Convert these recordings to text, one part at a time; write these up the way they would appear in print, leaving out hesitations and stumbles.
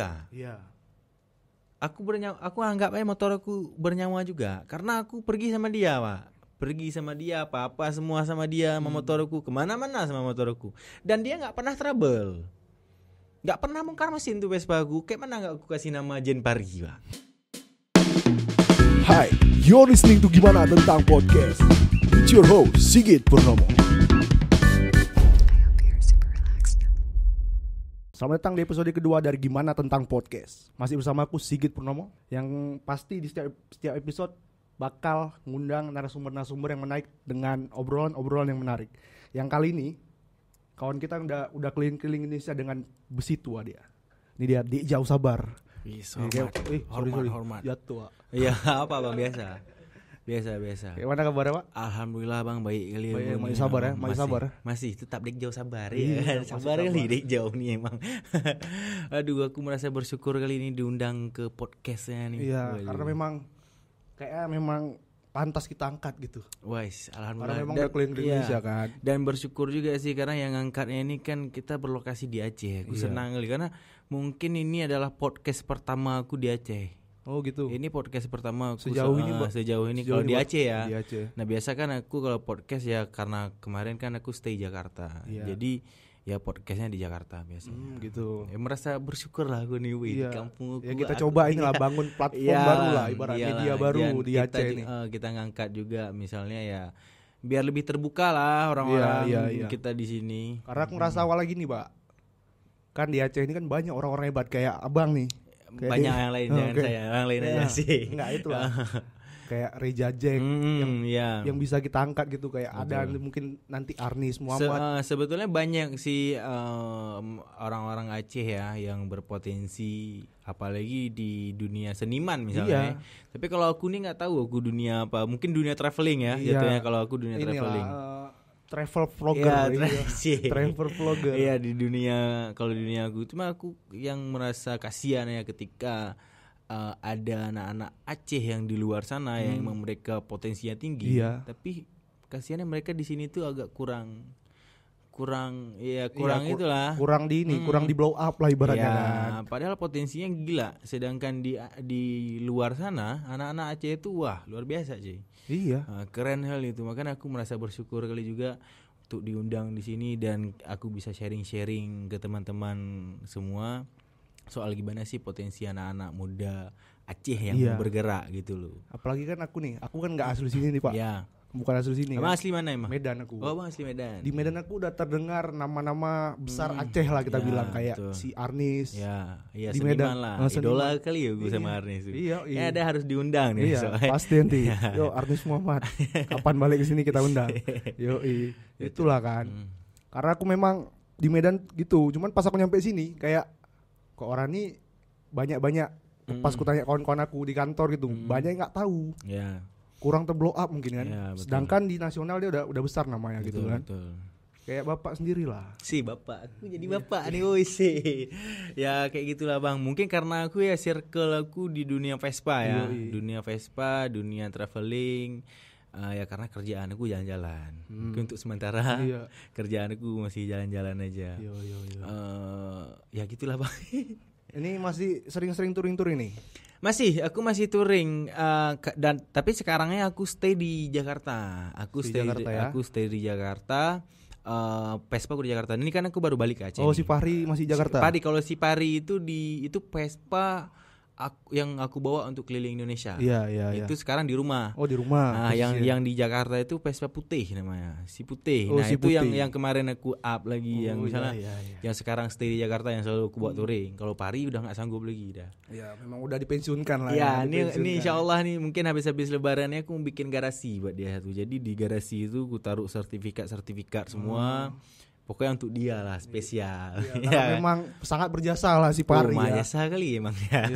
suka. Iya. Aku anggap aja motor aku bernyawa juga karena aku pergi sama dia, Pak. Pergi sama dia, apa-apa semua sama dia, sama motorku, kemana-mana sama motorku. Dan dia nggak pernah trouble, nggak pernah bongkar mesin tuh Vespa aku. Kayak mana nggak aku kasih nama Jen Pari, Pak. Hai, you're listening to Gimana Tentang Podcast. It's your host Sigit Purnomo. Selamat datang di episode kedua dari Gimana Tentang Podcast. Masih bersama aku Sigit Purnomo, yang pasti di setiap episode bakal ngundang narasumber-narasumber yang menarik dengan obrolan-obrolan yang menarik. Yang kali ini kawan kita udah keliling-keliling Indonesia dengan besi tua dia. Ini dia Jauh Sabar. Hormat. Jatuh. Iya, apa Bang, biasa. Kayak mana kabarnya, Pak? Alhamdulillah Bang, baik kali ya. Masih sabar ya, masih sabar. Masih tetap Dek Jauh sabar Iya, ya. Sabar kali Dek Jauh nih emang. Aduh, aku merasa bersyukur kali ini diundang ke podcastnya nih. Iya, karena memang pantas kita angkat gitu. Wais, alhamdulillah. Karena memang udah keliling di Indonesia kan. Dan bersyukur juga sih karena yang ngangkatnya ini kan kita berlokasi di Aceh. Aku senang kali karena mungkin ini adalah podcast pertama aku di Aceh. Oh gitu. Ini podcast pertama aku sejauh ini kalau di Aceh ya. Di Aceh. Nah, biasa kan aku kalau podcast ya karena kemarin kan aku stay Jakarta. Iya. Jadi ya podcastnya di Jakarta biasanya. Gitu. Ya, merasa bersyukur lah aku nih di kampung aku. Ya kita coba inilah bangun platform baru lah, ibarat media baru di Aceh ini. Kita ngangkat juga misalnya ya biar lebih terbuka lah orang-orang kita di sini. Karena aku ngerasa awal lagi nih, Pak. Kan di Aceh ini kan banyak orang-orang hebat kayak Abang nih. Banyak yang lain, jangan saya, yang lain aja sih. Enggak itu lah. Kayak Reza Jack yang bisa kita angkat gitu, kayak betul. Ada mungkin nanti Arnis Muhammad. Sebetulnya banyak sih orang-orang Aceh ya yang berpotensi, apalagi di dunia seniman misalnya. Tapi kalau aku nih nggak tahu aku dunia apa, mungkin dunia traveling ya. Jatuhnya kalau aku dunia traveling. Travel vlogger, travel vlogger. Iya, di dunia, kalau di dunia aku cuma aku yang merasa kasihan ya ketika ada anak-anak Aceh yang di luar sana yang emang mereka potensinya tinggi, tapi kasihannya mereka di sini tuh agak kurang itulah. Kurang di blow up lah ibaratnya kan. Padahal potensinya gila, sedangkan di luar sana anak-anak Aceh itu wah luar biasa sih. Iya. Keren hal itu, makanya aku merasa bersyukur kali juga untuk diundang di sini dan aku bisa sharing-sharing ke teman-teman semua soal gimana sih potensi anak-anak muda Aceh yang mau bergerak gitu loh. Apalagi kan aku kan nggak asli sini nih, Pak. Iya. Bukan asli sini. Emang asli mana emang? Medan aku. Oh, Bang asli Medan. Di Medan aku udah terdengar nama-nama besar Aceh lah kita bilang, kayak betul. Si Arnis. Iya, di Medan lah. Idola kali ya gue sama Arnis. Iya. Ya ada harus diundang nih. Iya, pasti nanti. Yo Arnis Muhammad. Kapan balik ke sini kita undang. Yo, itulah kan. Karena aku memang di Medan gitu. Cuman pas aku nyampe sini kayak kok orang ini banyak. Pas ku tanya kawan-kawan aku di kantor gitu, banyak yang enggak tahu. Iya. Kurang terblow up mungkin kan. Ya, sedangkan di nasional dia udah besar namanya, betul, gitu kan. Betul. Kayak bapak sendiri lah. Si bapak, aku jadi bapak nih woi sih. Ya kayak gitulah Bang. Mungkin karena aku ya circle aku di dunia Vespa ya. Dunia Vespa, dunia traveling. Ya karena kerjaan aku jalan-jalan. Mungkin untuk sementara kerjaan aku masih jalan-jalan aja. Ya gitulah Bang. Ini masih sering-sering touring nih. Aku masih touring dan tapi sekarangnya aku stay di Jakarta. Aku stay di Jakarta. Vespa aku di Jakarta. Ini kan aku baru balik ke Aceh. Oh, si Fahri masih Jakarta. Kalau si Fahri itu itu Vespa yang aku bawa untuk keliling Indonesia. Iya. Itu sekarang di rumah. Oh, di rumah. Nah, yang di Jakarta itu Vespa putih namanya. Si putih. Nah, si itu putih. yang kemarin aku up lagi yang misalnya yang sekarang stay di Jakarta yang selalu aku buat touring. Kalau Pari udah enggak sanggup lagi dah. Ya, memang udah dipensiunkan lah. Ya, ini insyaallah nih mungkin habis lebarannya aku bikin garasi buat dia satu. Jadi di garasi itu aku taruh sertifikat semua. Pokoknya untuk dia lah spesial. Karena memang sangat berjasa lah si Pari. Jasa kali emang ya.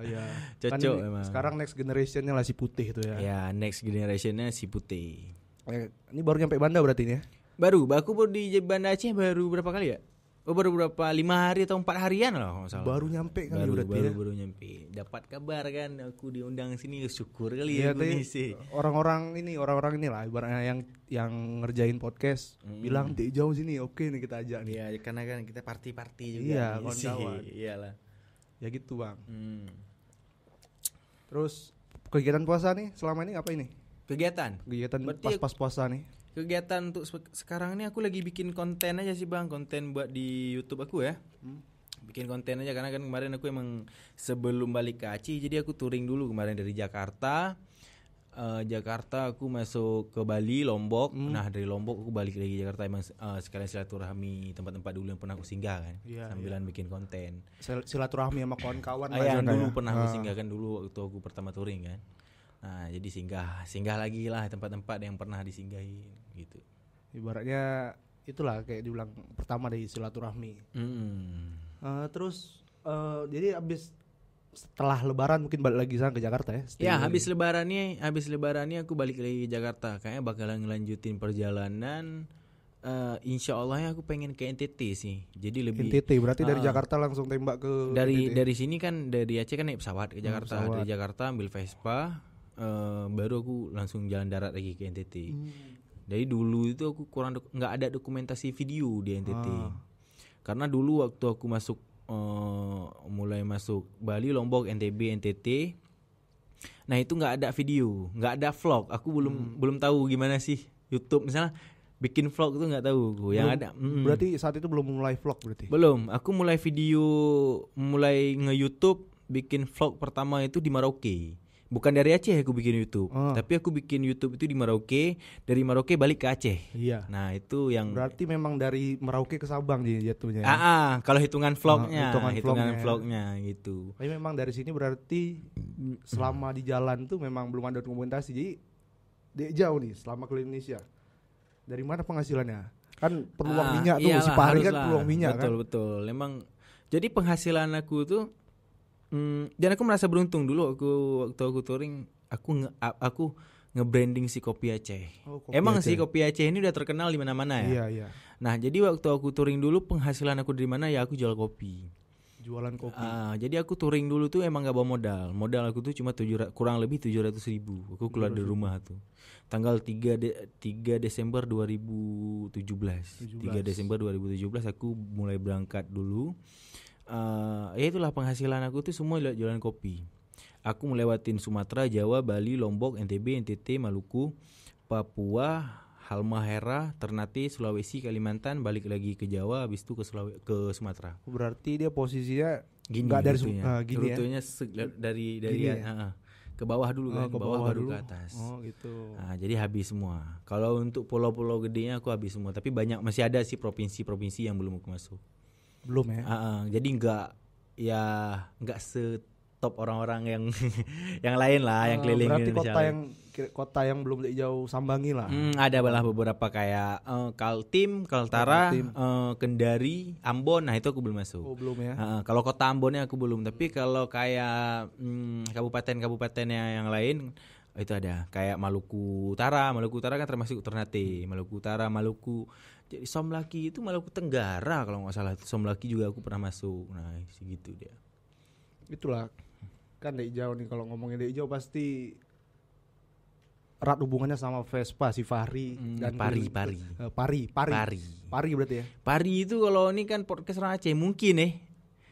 Iya. Cocok kan memang. Sekarang next generationnya lah si putih itu ya. Ya, next generationnya si putih. Ini baru nyampe Banda berarti ini ya? Baru, aku baru di Banda Aceh baru berapa kali ya? Baru berapa 5 hari atau 4 harian lah kalau salah. Baru nyampe kan baru nyampe. Dapat kabar kan aku diundang sini, syukur kali ya gue sih. Orang-orang ini lah ibaratnya yang ngerjain podcast bilang di jauh sini, oke nih kita ajak nih. Iya, karena kan kita party juga. Iya, kawan-kawan. Iyalah. Ya gitu bang. Terus kegiatan puasa nih selama ini apa ini? Kegiatan berarti pas puasa nih. Kegiatan untuk sekarang ini aku lagi bikin konten aja sih bang, konten buat di YouTube aku ya. Bikin konten aja karena kan kemarin aku emang sebelum balik ke Aceh, jadi aku touring dulu kemarin dari Jakarta. Jakarta aku masuk ke Bali, Lombok. Nah dari Lombok aku balik lagi Jakarta, emang sekalian silaturahmi tempat-tempat dulu yang pernah aku singgah kan, sambilan bikin konten. Silaturahmi sama kawan-kawan. Yang dulu pernah aku singgah kan dulu waktu aku pertama touring kan. Nah jadi singgah lagi lah tempat-tempat yang pernah disinggahin gitu. Ibaratnya itulah kayak dibilang pertama dari silaturahmi. Terus jadi abis setelah Lebaran mungkin balik lagi sana ke Jakarta ya? Ya habis lebarannya aku balik lagi ke Jakarta. Kayaknya bakalan ngelanjutin perjalanan. Insya Allah ya aku pengen ke NTT sih. Jadi lebih NTT berarti dari Jakarta langsung tembak ke NTT. Dari sini kan dari Aceh kan naik pesawat ke Jakarta. Dari Jakarta ambil Vespa, baru aku langsung jalan darat lagi ke NTT. Dari dulu itu aku nggak ada dokumentasi video di NTT. Karena dulu waktu aku mulai masuk Bali, Lombok, NTB, NTT. Nah itu nggak ada video, nggak ada vlog. Aku belum tahu gimana sih YouTube misalnya bikin vlog itu nggak tahu. Yang ada. Berarti saat itu belum mulai vlog berarti? Belum. Aku mulai nge-YouTube bikin vlog pertama itu di Merauke. Bukan dari Aceh aku bikin YouTube, tapi aku bikin YouTube itu di Merauke, dari Merauke balik ke Aceh. Iya. Nah itu yang berarti memang dari Merauke ke Sabang jatuhnya. Kalau hitungan vlognya, hitungan vlognya gitu. Tapi memang dari sini berarti selama di jalan tuh memang belum ada dokumentasi. Jadi jauh nih selama ke Indonesia. Dari mana penghasilannya? Kan peluang minyak tuh si Pahri kan peluang minyak kan. Betul. Emang jadi penghasilan aku tuh. Dan aku merasa beruntung dulu waktu aku touring, aku nge-branding si kopi Aceh. Emang Aceh. Si kopi Aceh ini udah terkenal di mana-mana ya. Iya. Nah, jadi waktu aku touring dulu penghasilan aku dari mana ya aku jual kopi. Jualan kopi. Jadi aku touring dulu tuh emang gak bawa modal. Modal aku tuh cuma kurang lebih 700.000. Aku keluar dari rumah tuh. Tanggal 3 Desember 2017. 3 Desember 2017 aku mulai berangkat dulu. Ya itulah penghasilan aku tuh semua jualan kopi. Aku melewatin Sumatera, Jawa, Bali, Lombok, NTB, NTT, Maluku, Papua, Halmahera, Ternate, Sulawesi, Kalimantan, balik lagi ke Jawa, habis itu ke Sumatera. Berarti dia posisinya gini dari rutenya dari ke bawah dulu kan, ke bawah baru ke atas. Oh gitu. Nah, jadi habis semua. Kalau untuk pulau-pulau gedenya aku habis semua, tapi masih ada sih provinsi-provinsi yang belum aku masuk. Belum ya? Jadi nggak setop orang-orang yang yang lain lah, yang keliling. Berarti kota yang belum jauh sambangi lah. Ada malah beberapa kayak Kaltim, Kaltara, Kendari, Ambon. Nah itu aku belum masuk. Oh belum ya? Kalau kota Ambonnya aku belum. Tapi kalau kayak kabupaten-kabupatennya yang lain itu ada. Kayak Maluku Utara kan termasuk Ternate. Maluku Utara, Maluku. Jadi Somlaki itu Maluku Tenggara kalau nggak salah. Somlaki juga aku pernah masuk. Nah segitu dia. Itulah kan dari jauh nih, kalau ngomongin dari jauh pasti erat hubungannya sama Vespa si Fahri dan Pari berarti ya. Pari itu kalau ini kan podcast orang Aceh mungkin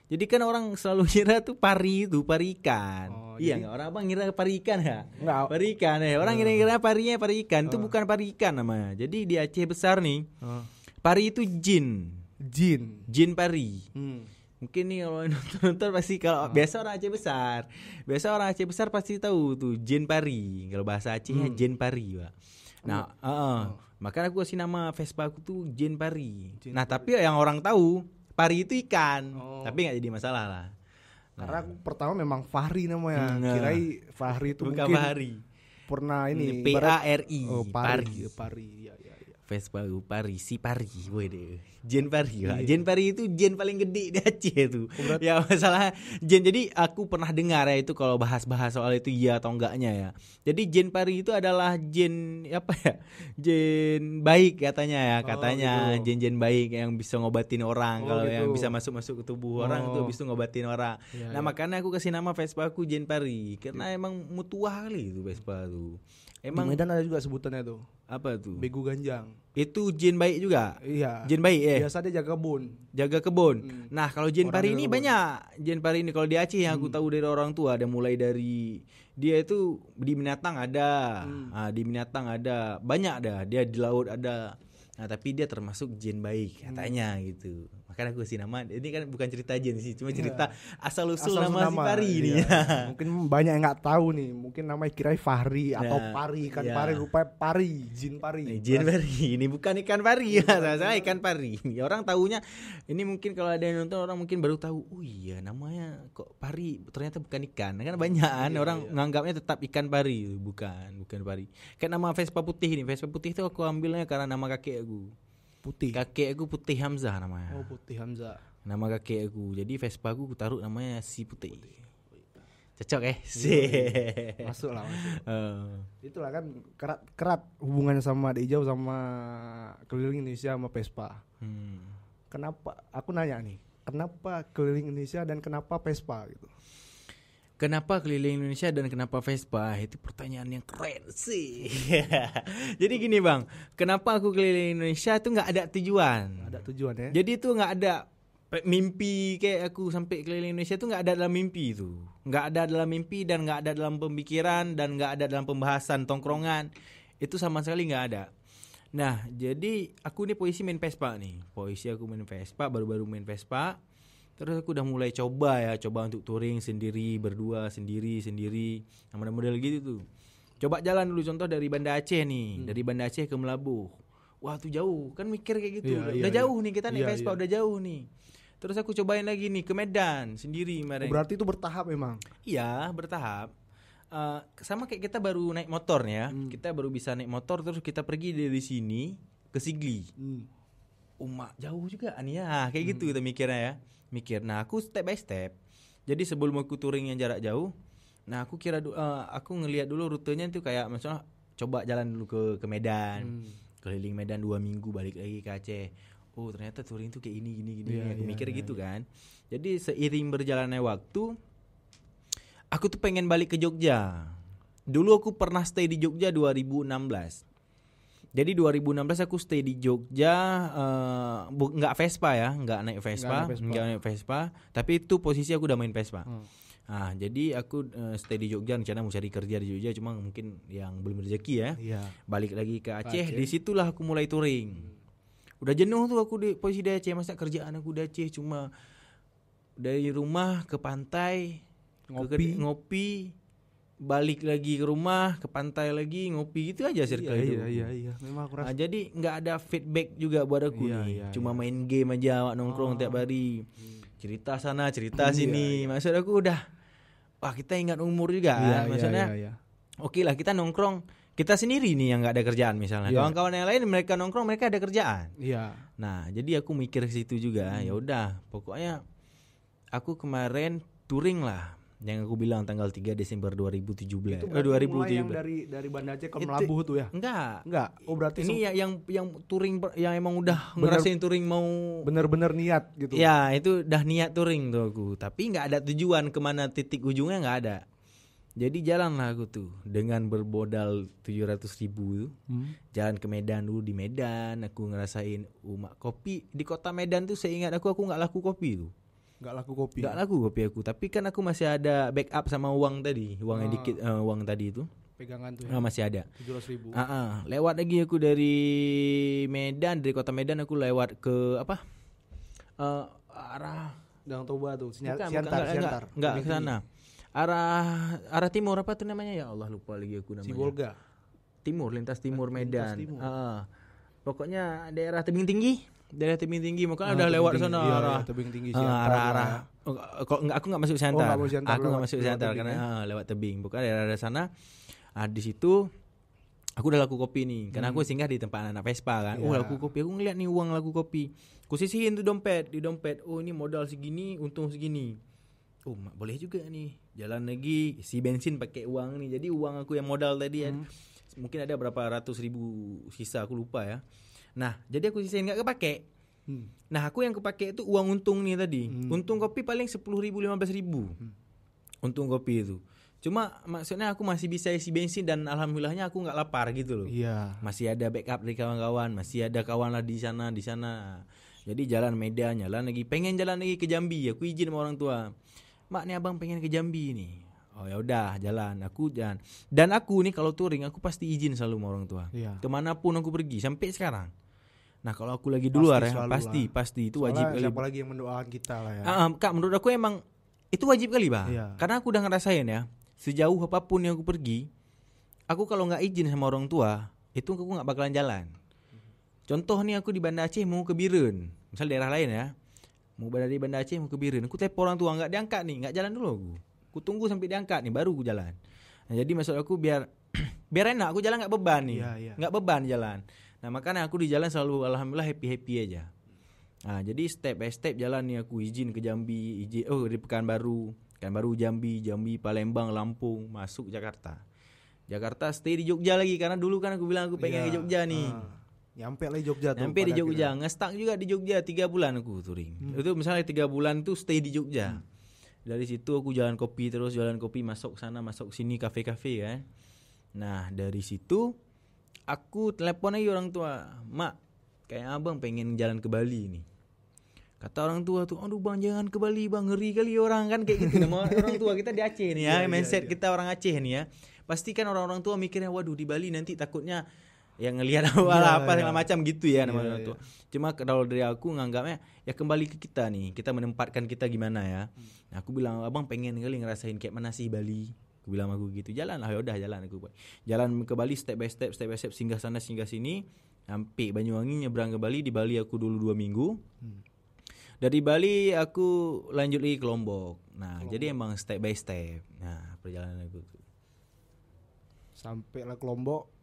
Jadi kan orang selalu ngira tuh pari ikan. Iya nggak, orang ngira pari ikan ya? Nggak. Pari ikan ya. Orang ngira parinya pari ikan. Itu bukan pari ikan namanya. Jadi di Aceh besar nih, pari itu jin pari. Mungkin nih kalau nonton pasti kalau biasa orang Aceh besar pasti tahu tuh jin pari. Kalau bahasa Acehnya jin pari, Pak. Nah, makanya aku kasih nama Vespa aku tuh jin pari. Tapi yang orang tahu pari itu ikan, tapi nggak jadi masalah lah. Karena aku pertama memang Fahri namanya, kirai Fahri itu bukan mungkin Fahri. Pernah ini P-A-R-I. Pari. Vespa Pari, si Pari, deh. Jen Pari, Jen Pari itu jen paling gede di Aceh tuh. Ya masalah jen. Jadi aku pernah dengar ya itu kalau bahas-bahas soal itu iya atau enggaknya ya. Jadi jen Pari itu adalah jen jen baik katanya ya, gitu. Jen baik yang bisa ngobatin orang, kalau gitu. Yang bisa masuk ke tubuh orang itu bisa ngobatin orang. Makanya aku kasih nama Vespa aku jen Pari karena emang mutuah kali itu Vespa tuh. Emang di Medan ada juga sebutannya tuh. apa tuh? Begu ganjang. Itu jin baik juga. Iya. Jin baik Biasa dia jaga kebun. jaga kebun. Nah, kalau jin Orang pari jaga ini kebun. banyak. Jin pari ini kalau di Aceh yang aku tahu dari orang tua ada mulai dari dia itu di binatang ada. Di binatang ada. Banyak ada. Dia di laut ada. Nah, tapi dia termasuk jin baik katanya gitu. Makanya aku kasih nama. Ini kan bukan cerita jin sih, cuma cerita asal usul nama si pari ini. Iya. Mungkin banyak yang nggak tahu nih. Mungkin namanya kira Fahri atau Nah, Pari, ikan iya. pari, rupanya Pari, jin pari. Jin pari, ini bukan ikan pari ya, saya ikan pari. Ya, orang tahunya, ini mungkin kalau ada yang nonton orang mungkin baru tahu. Oh iya, namanya kok pari, ternyata bukan ikan. Kan banyak kan orang nganggapnya tetap ikan pari, bukan pari. Kayak nama Vespa putih ini, Vespa putih itu aku ambilnya karena nama kakek aku. Putih. Kakek aku Putih Hamzah namanya. Oh, Putih Hamzah. Nama kakek aku. Jadi Vespa aku taruh namanya si Putih. Cocok Masuk lah, masuk. Eh. Itulah kan kerat hubungannya sama Dek Hijau sama keliling Indonesia sama Vespa. Kenapa? Aku nanya nih, kenapa keliling Indonesia dan kenapa Vespa gitu? Kenapa keliling Indonesia dan kenapa Vespa? Itu pertanyaan yang keren sih. Jadi gini bang, kenapa aku keliling Indonesia itu nggak ada tujuan. Ada tujuan ya? Jadi itu nggak ada mimpi kayak aku sampai keliling Indonesia itu nggak ada dalam mimpi itu. Nggak ada dalam mimpi dan nggak ada dalam pemikiran dan nggak ada dalam pembahasan tongkrongan. Itu sama sekali nggak ada. Nah jadi aku nih posisi main Vespa nih. Posisi aku main Vespa, baru-baru main Vespa. Terus aku udah mulai coba untuk touring sendiri, berdua, sendiri, yang model-model gitu tuh. Coba jalan dulu contoh dari Banda Aceh nih, dari Banda Aceh ke Melabuh. Wah tuh jauh, kan mikir kayak gitu. Udah jauh nih kita naik Vespa, udah jauh nih. Terus aku cobain lagi nih ke Medan sendiri kemarin. Berarti itu bertahap memang? Iya bertahap. Sama kayak kita baru naik motor ya, kita baru bisa naik motor terus kita pergi dari sini ke Sigli. Umak jauh juga nih ya, kayak gitu kita mikirnya ya. Nah aku step by step. Jadi sebelum aku touring yang jarak jauh, nah aku aku ngelihat dulu rutenya itu kayak misalnya coba jalan dulu ke Medan, keliling Medan 2 minggu, balik lagi ke Aceh. Oh ternyata touring tuh kayak ini. Aku mikir gitu kan. Jadi seiring berjalannya waktu, aku tuh pengen balik ke Jogja. Dulu aku pernah stay di Jogja 2016. Jadi 2016 aku stay di Jogja, nggak Vespa ya, nggak naik Vespa, tapi itu posisi aku udah main Vespa. Nah, jadi aku stay di Jogja, rencana mau cari kerja di Jogja, cuma mungkin yang belum rezeki ya. Balik lagi ke Aceh, disitulah aku mulai touring. Udah jenuh tuh aku di posisi di Aceh, masa kerjaan aku di Aceh cuma dari rumah ke pantai, ngopi, balik lagi ke rumah, ke pantai lagi, ngopi gitu aja circle itu. Iya. Memang aku rasa. Jadi nggak ada feedback juga buat aku nih. Cuma main game aja, nongkrong tiap hari. Cerita sana, cerita sini. Maksud aku udah, wah kita ingat umur juga. Maksudnya, oke lah kita nongkrong. Kita sendiri nih yang nggak ada kerjaan misalnya. Kawan-kawan yang lain mereka nongkrong, mereka ada kerjaan. Nah, jadi aku mikir ke situ juga. Ya udah, pokoknya aku kemarin touring lah. Yang aku bilang tanggal 3 Desember 2017. Itu mulai yang dari Banda Aceh ke Melabuh tuh ya? Enggak. Oh berarti ini yang touring yang emang udah ngerasain touring mau bener-bener niat gitu. Ya, itu udah niat touring tuh aku. Tapi enggak ada tujuan kemana titik ujungnya enggak ada. Jadi jalanlah aku tuh dengan berbodal 700.000 jalan ke Medan dulu. Di Medan aku ngerasain kopi di kota Medan tuh, seingat aku enggak laku kopi tuh. Gak laku kopi aku, tapi kan aku masih ada backup sama uang tadi, uangnya dikit, uang tadi itu pegangan tuh ya? Masih ada 700.000. Lewat lagi aku dari Medan, dari kota Medan aku lewat ke arah Danau Toba tuh, Siantar. Enggak ke sana. Arah timur apa tuh namanya, ya Allah lupa lagi aku namanya. Sibolga. Timur, lintas timur Medan. Pokoknya daerah tebing tinggi. Makanya udah lewat sana arah tebing tinggi arah. Kok enggak, aku enggak masuk Siantar. Aku enggak masuk Siantar karena lewat tebing. Bukan daerah sana. Di situ aku udah laku kopi nih. Karena aku singgah di tempat anak Vespa kan. Laku kopi. Aku ngeliat nih uang laku kopi. Aku sisihin tuh di dompet. Oh, ini modal segini, untung segini. Oh, boleh juga nih. Jalan lagi, isi bensin pakai uang nih. Jadi uang aku yang modal tadi ya. Mungkin ada berapa ratus ribu sisa, aku lupa ya. Nah, jadi aku sisain gak kepake. Nah, aku yang kepake itu uang untung nih tadi. Untung kopi paling 10.000, 15.000. Untung kopi itu. Cuma maksudnya aku masih bisa isi bensin dan alhamdulillahnya aku nggak lapar gitu loh. Iya. Masih ada backup dari kawan-kawan, masih ada kawan lah di sana. Jadi jalan Medan, jalan lagi, pengen jalan lagi ke Jambi. Aku izin sama orang tua. Mak, nih abang pengen ke Jambi nih. Oh ya udah, jalan. Aku jalan. Dan aku nih kalau touring aku pasti izin selalu sama orang tua. Iya. Kemanapun aku pergi sampai sekarang. Nah kalau aku lagi di luar ya pasti itu soalnya wajib kali. Siapa lagi yang mendoakan kita lah ya. Kak, menurut aku emang itu wajib kali Bang. Iya. Karena aku udah ngerasain ya, sejauh apapun yang aku pergi, aku kalau nggak izin sama orang tua, itu aku nggak bakalan jalan. Contoh nih aku di Banda Aceh mau ke Biren, misal daerah lain ya, mau dari Banda Aceh mau ke Biren, aku telepon orang tua nggak diangkat nih, nggak jalan dulu aku tunggu sampai diangkat nih baru aku jalan. Nah, jadi maksud aku biar enak, aku jalan nggak beban nih, nggak beban jalan. Nah makanya aku di jalan selalu alhamdulillah happy aja. Nah jadi step by step jalan nih aku izin ke Jambi, di Pekanbaru, Jambi, Palembang, Lampung, masuk Jakarta, stay di Jogja lagi karena dulu kan aku bilang aku pengen ke Jogja nih. Nyampe lah Jogja tuh. Nyampe di Jogja, ngestak juga di Jogja 3 bulan aku touring. Itu misalnya 3 bulan tuh stay di Jogja. Dari situ aku jalan kopi masuk sana masuk sini kafe-kafe kan. Nah dari situ aku telepon lagi orang tua, mak, kayak abang pengen jalan ke Bali nih. Kata orang tua tuh, aduh bang jangan ke Bali bang, ngeri kali orang kan kayak gitu. Nama orang tua kita di Aceh nih ya, mindset kita orang Aceh nih ya. Pasti kan orang-orang tua mikirnya, waduh di Bali nanti takutnya yang ngelihat apa segala macam gitu ya nama orang tua. Cuma kalau dari aku nganggapnya ya kembali ke kita nih, kita menempatkan kita gimana ya. Nah, aku bilang abang pengen kali ngerasain kayak mana sih Bali. Aku bilang aku gitu, jalan lah, yaudah jalan aku. Jalan ke Bali step by step, singgah sana singgah sini, sampai Banyuwangi, nyebrang ke Bali. Di Bali aku dulu 2 minggu. Dari Bali aku lanjut lagi ke Lombok. Nah, jadi emang step by step. Nah, perjalanan aku tuh. Sampai lah ke Lombok.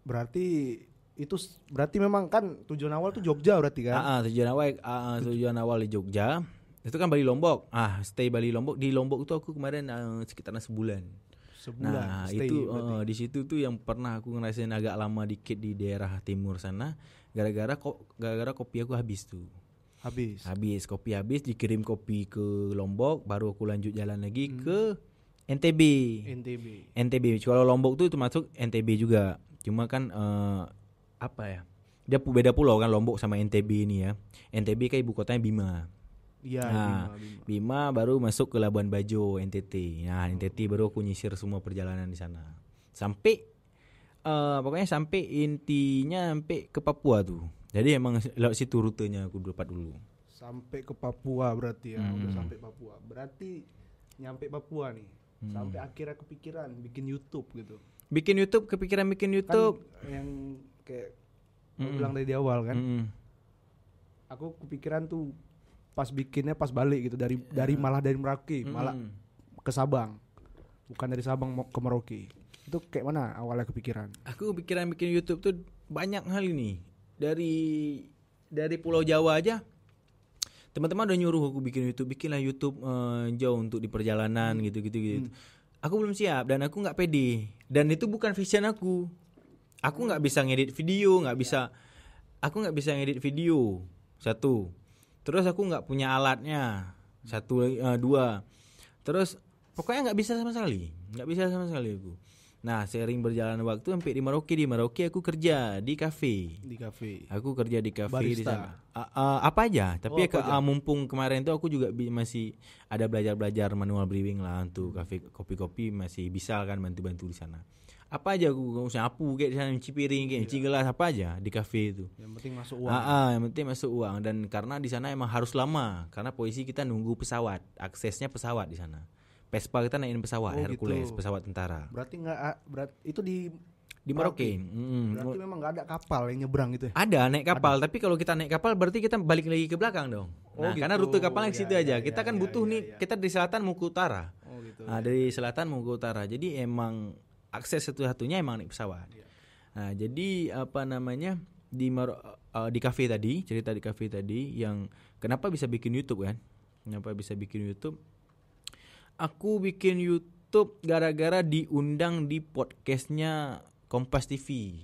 Berarti memang kan tujuan awal tuh Jogja berarti kan? Tujuan awal di Jogja. Itu kan Bali Lombok. Stay Bali Lombok. Di Lombok itu aku kemarin sekitaran sebulan. Nah, itu di situ tuh yang pernah aku ngerasain agak lama dikit di daerah timur sana. Gara-gara kopi aku habis tuh. Habis kopi habis, dikirim kopi ke Lombok, baru aku lanjut jalan lagi ke NTB. Kalau Lombok tuh itu masuk NTB juga. Cuma kan dia beda pulau kan Lombok sama NTB ini ya. NTB kan ibu kotanya Bima. Iya, Bima baru masuk ke Labuan Bajo, NTT. Nah, NTT baru aku nyisir semua perjalanan di sana. Sampai pokoknya sampai ke Papua tuh. Jadi emang lewat situ rutenya aku dapat dulu. Sampai ke Papua berarti ya. Udah sampai Papua. Berarti nyampe Papua nih. Sampai akhirnya kepikiran bikin YouTube gitu. Kepikiran bikin YouTube. Kan yang kayak bilang dari awal kan. Aku kepikiran tuh pas bikinnya pas balik gitu dari Merauke malah ke Sabang. Bukan dari Sabang mau ke Merauke. Itu kayak mana awalnya kepikiran? Aku kepikiran bikin YouTube tuh banyak hal ini. Dari Pulau Jawa aja. Teman-teman udah nyuruh aku bikinlah YouTube jauh untuk di perjalanan gitu. Aku belum siap dan aku nggak pede. Dan itu bukan vision aku. Aku nggak bisa ngedit video, aku nggak bisa ngedit video. 1. Terus aku nggak punya alatnya. 1, 2. Terus pokoknya nggak bisa sama sekali aku. Nah, seiring berjalan waktu sampai di Merauke aku kerja di kafe. Aku kerja di kafe di sana. Apa aja, tapi mumpung kemarin tuh aku juga masih ada belajar manual brewing lah untuk kafe kopi-kopi, masih bisa kan bantu-bantu di sana. Apa aja aku nyapu kayak di sana, nyuci piring, kayak nyuci gelas, apa aja di kafe itu. Yang penting masuk uang. Yang penting masuk uang, dan karena di sana emang harus lama karena posisi kita nunggu pesawat, aksesnya pesawat di sana. Vespa kita naikin pesawat Hercules, pesawat tentara. Berarti itu di Merauke. Berarti memang nggak ada kapal yang nyebrang gitu ya? Ada naik kapal, tapi kalau kita naik kapal berarti kita balik lagi ke belakang dong. Karena rute kapalnya ke situ aja. Kita kan butuh kita dari selatan mau ke utara. Dari selatan mau ke utara. Jadi emang akses satu-satunya emang naik pesawat. Nah, jadi di kafe tadi, cerita di kafe tadi yang kenapa bisa bikin YouTube kan? Aku bikin YouTube gara-gara diundang di podcastnya Kompas TV.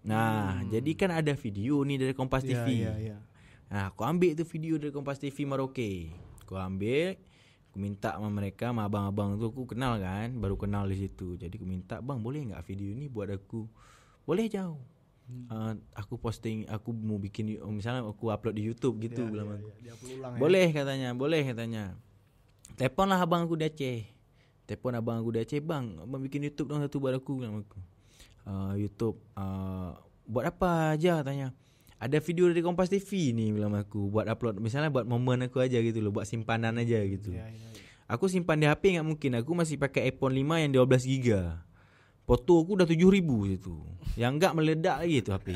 Nah, jadi kan ada video nih dari Kompas TV. Iya. Nah, aku ambil itu video dari Kompas TV Merauke. Aku ambil, Aku minta sama mereka, sama abang-abang itu aku kenal kan, baru kenal di situ. Jadi aku minta, "Bang, boleh enggak video ini buat aku?" "Boleh, jauh." Aku posting, aku mau bikin misalnya aku upload di YouTube gitu bilang aku. Boleh katanya, boleh katanya. Teleponlah abang aku di Aceh. Telepon abang aku di Aceh, "Bang, abang bikin YouTube dong satu buat aku," bilang aku. YouTube buat apa aja katanya. "Ada video dari Kompas TV nih," bilang aku, "buat upload misalnya buat momen aku aja gitu loh, buat simpanan aja gitu." Aku simpan di HP enggak mungkin, aku masih pakai iPhone 5 yang 12 GB. Foto aku udah 7.000 itu. Yang enggak meledak lagi itu HP.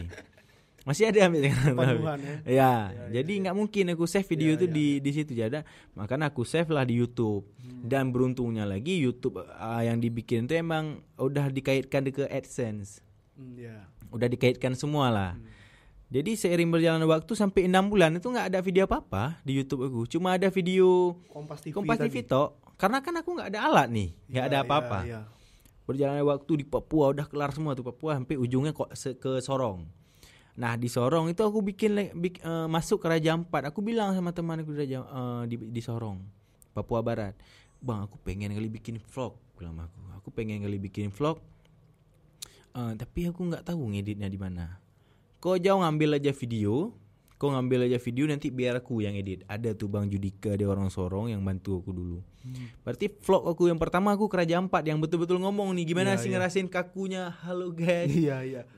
Masih ada sampai sekarang. Ya, jadi enggak mungkin aku save video itu di situ jadi. Makanya aku save lah di YouTube. Dan beruntungnya lagi YouTube yang dibikin itu emang udah dikaitkan ke AdSense. Udah dikaitkan semua lah. Jadi seiring berjalannya waktu sampai 6 bulan itu enggak ada video apa-apa di YouTube aku. Cuma ada video Kompas TV tok. Karena kan aku enggak ada alat nih, enggak ada apa-apa. Berjalannya waktu di Papua udah kelar semua tuh Papua sampai ujungnya kok ke Sorong. Nah, di Sorong itu aku bikin masuk ke Raja Ampat. Aku bilang sama teman aku di Sorong, Papua Barat, "Bang, aku pengen kali bikin vlog," bilang aku. "Aku pengen kali bikin vlog. Tapi aku enggak tahu ngeditnya di mana. Kau jauh ngambil aja video. Kau ngambil aja video nanti biar aku yang edit." Ada tuh Bang Judika, dia orang Sorong yang bantu aku dulu. Berarti vlog aku yang pertama aku ke Raja Ampat yang betul-betul ngomong nih gimana sih ngerasain kakunya. "Halo guys."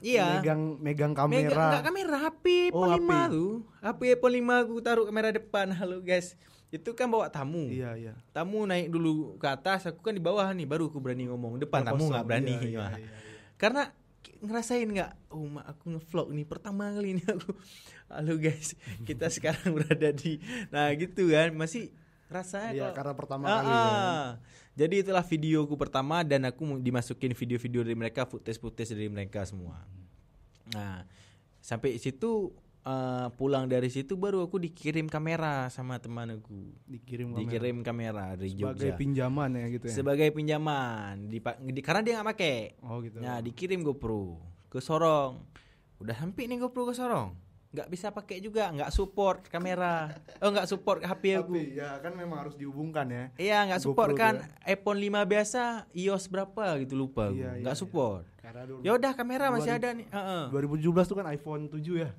Iya. Megang kamera. Enggak kamera, HP iPhone 5 tuh. HP iPhone 5 aku taruh kamera depan. "Halo guys." Itu kan bawa tamu. Tamu naik dulu ke atas, aku kan di bawah nih, baru aku berani ngomong. Depan tamu enggak berani. Karena ngerasain enggak, aku ngevlog nih pertama kali ini aku. "Halo guys, kita sekarang berada di." Nah, gitu kan, masih rasanya karena pertama kali kan. Jadi itulah videoku pertama dan aku dimasukin video-video dari mereka, footage dari mereka semua. Nah, sampai situ pulang dari situ baru aku dikirim kamera sama teman aku. Dikirim kamera dari Jogja. Sebagai pinjaman ya gitu ya. Sebagai pinjaman karena dia enggak pakai. Gitu. Nah, dikirim GoPro ke Sorong. Udah sampai nih GoPro ke Sorong. Enggak bisa pakai juga, enggak support kamera. Enggak support HP aku. Ya kan memang harus dihubungkan ya. Iya, enggak support kan. iPhone 5 biasa iOS berapa gitu lupa aku. Enggak support. Ya udah kamera masih ada nih. 2017 tuh kan iPhone 7 ya.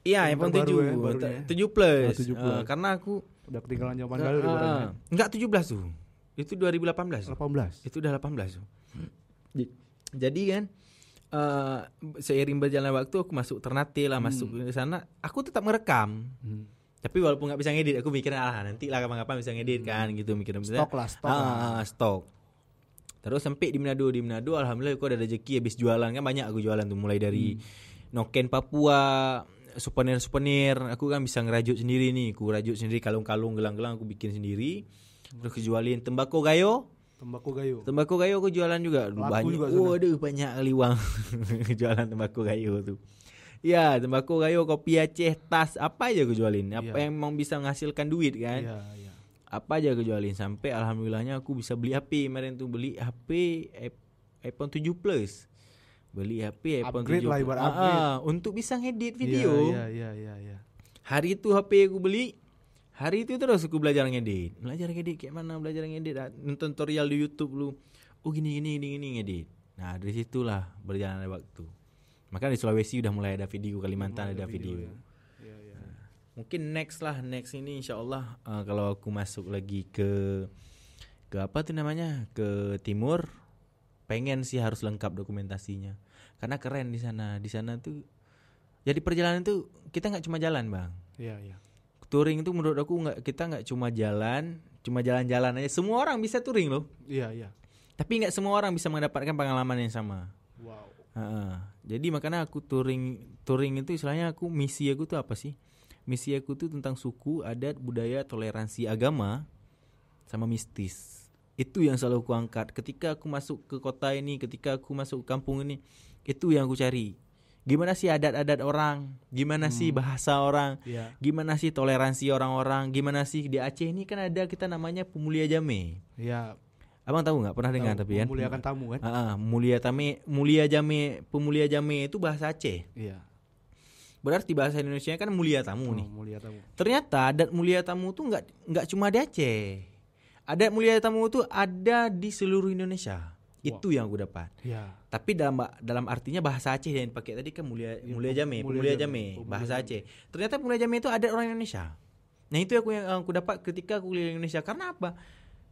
Iya, iPhone 7 Plus. Karena aku udah ketinggalan zaman dulu ibaratnya. Enggak 17 tuh. Itu 2018. 18. Itu udah 18 tuh. Jadi kan seiring berjalannya waktu aku masuk Ternate lah, masuk ke sana, aku tetap merekam. Tapi walaupun enggak bisa ngedit, aku mikir nanti lah kapan-kapan bisa ngedit kan gitu mikir. Stok. Terus sampai di Manado alhamdulillah aku ada rezeki habis jualan kan banyak aku jualan tuh mulai dari noken Papua, souvenir aku kan bisa ngerajut sendiri nih, aku rajut sendiri kalung-kalung, gelang-gelang aku bikin sendiri. Terus kejualin tembakau gayo aku jualan juga. Waduh banyak kali uang jualan tembakau gayo tuh. Ya, tembakau gayo, kopi Aceh, tas, apa aja aku jualin. Apa yang emang bisa menghasilkan duit kan. Apa aja aku jualin sampai alhamdulillahnya aku bisa beli HP. Kemarin tuh beli HP iPhone 7 Plus. Beli HP iPhone 7 untuk bisa ngedit video. Iya. Hari itu HP aku beli. Hari itu terus aku belajar ngedit kayak mana, belajar ngedit, nonton tutorial di YouTube lu. Gini ngedit. Nah, dari situlah berjalannya waktu. Maka di Sulawesi udah mulai ada video, Kalimantan ada video. Ya. Mungkin next ini insyaallah kalau aku masuk lagi ke apa tuh namanya? Ke timur, pengen sih harus lengkap dokumentasinya. Karena keren di sana. Di sana tuh jadi perjalanan tuh kita enggak cuma jalan, Bang. Iya. Touring itu menurut aku kita enggak cuma jalan-jalan aja. Semua orang bisa touring loh. Iya. Tapi enggak semua orang bisa mendapatkan pengalaman yang sama. Wow. Jadi makanya aku touring itu istilahnya misi aku tuh apa sih? Misi aku tuh tentang suku, adat, budaya, toleransi agama sama mistis. Itu yang selalu aku angkat. Ketika aku masuk ke kota ini, ketika aku masuk ke kampung ini, itu yang aku cari. Gimana sih adat-adat orang? Gimana sih bahasa orang? Gimana sih toleransi orang-orang? Gimana sih di Aceh ini kan ada kita namanya pemulia jame. Iya. Abang tahu enggak? Pernah dengar tapi kan? Memuliakan tamu kan? Pemulia jame itu bahasa Aceh. Iya. Berarti bahasa Indonesia kan mulia tamu nih. Mulia tamu. Ternyata adat mulia tamu tuh enggak cuma di Aceh. Adat mulia tamu itu ada di seluruh Indonesia. Itu yang aku dapat. Ya. Tapi dalam artinya bahasa Aceh yang dipakai tadi kan mulia jame bahasa Aceh. Ternyata mulia jame itu ada orang Indonesia. Nah itu yang aku dapat ketika aku kuliah di Indonesia. Karena apa?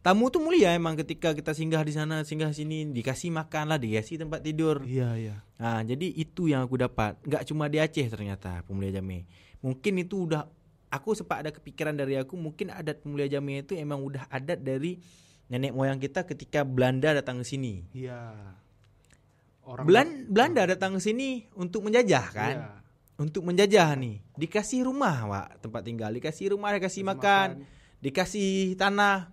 Tamu tuh mulia emang ketika kita singgah di sana, singgah sini, dikasih makan lah, dikasih tempat tidur. Iya. Nah jadi itu yang aku dapat. Nggak cuma di Aceh ternyata pemulia jame. Mungkin itu udah, aku sempat ada kepikiran dari aku, mungkin adat pemulia jame itu emang udah adat dari nenek moyang kita ketika Belanda datang ke sini. Iya. Belanda datang ke sini untuk menjajah kan? Iya. Untuk menjajah nih. Dikasih rumah, Pak, tempat tinggal, dikasih rumah, dikasih makan, dikasih tanah.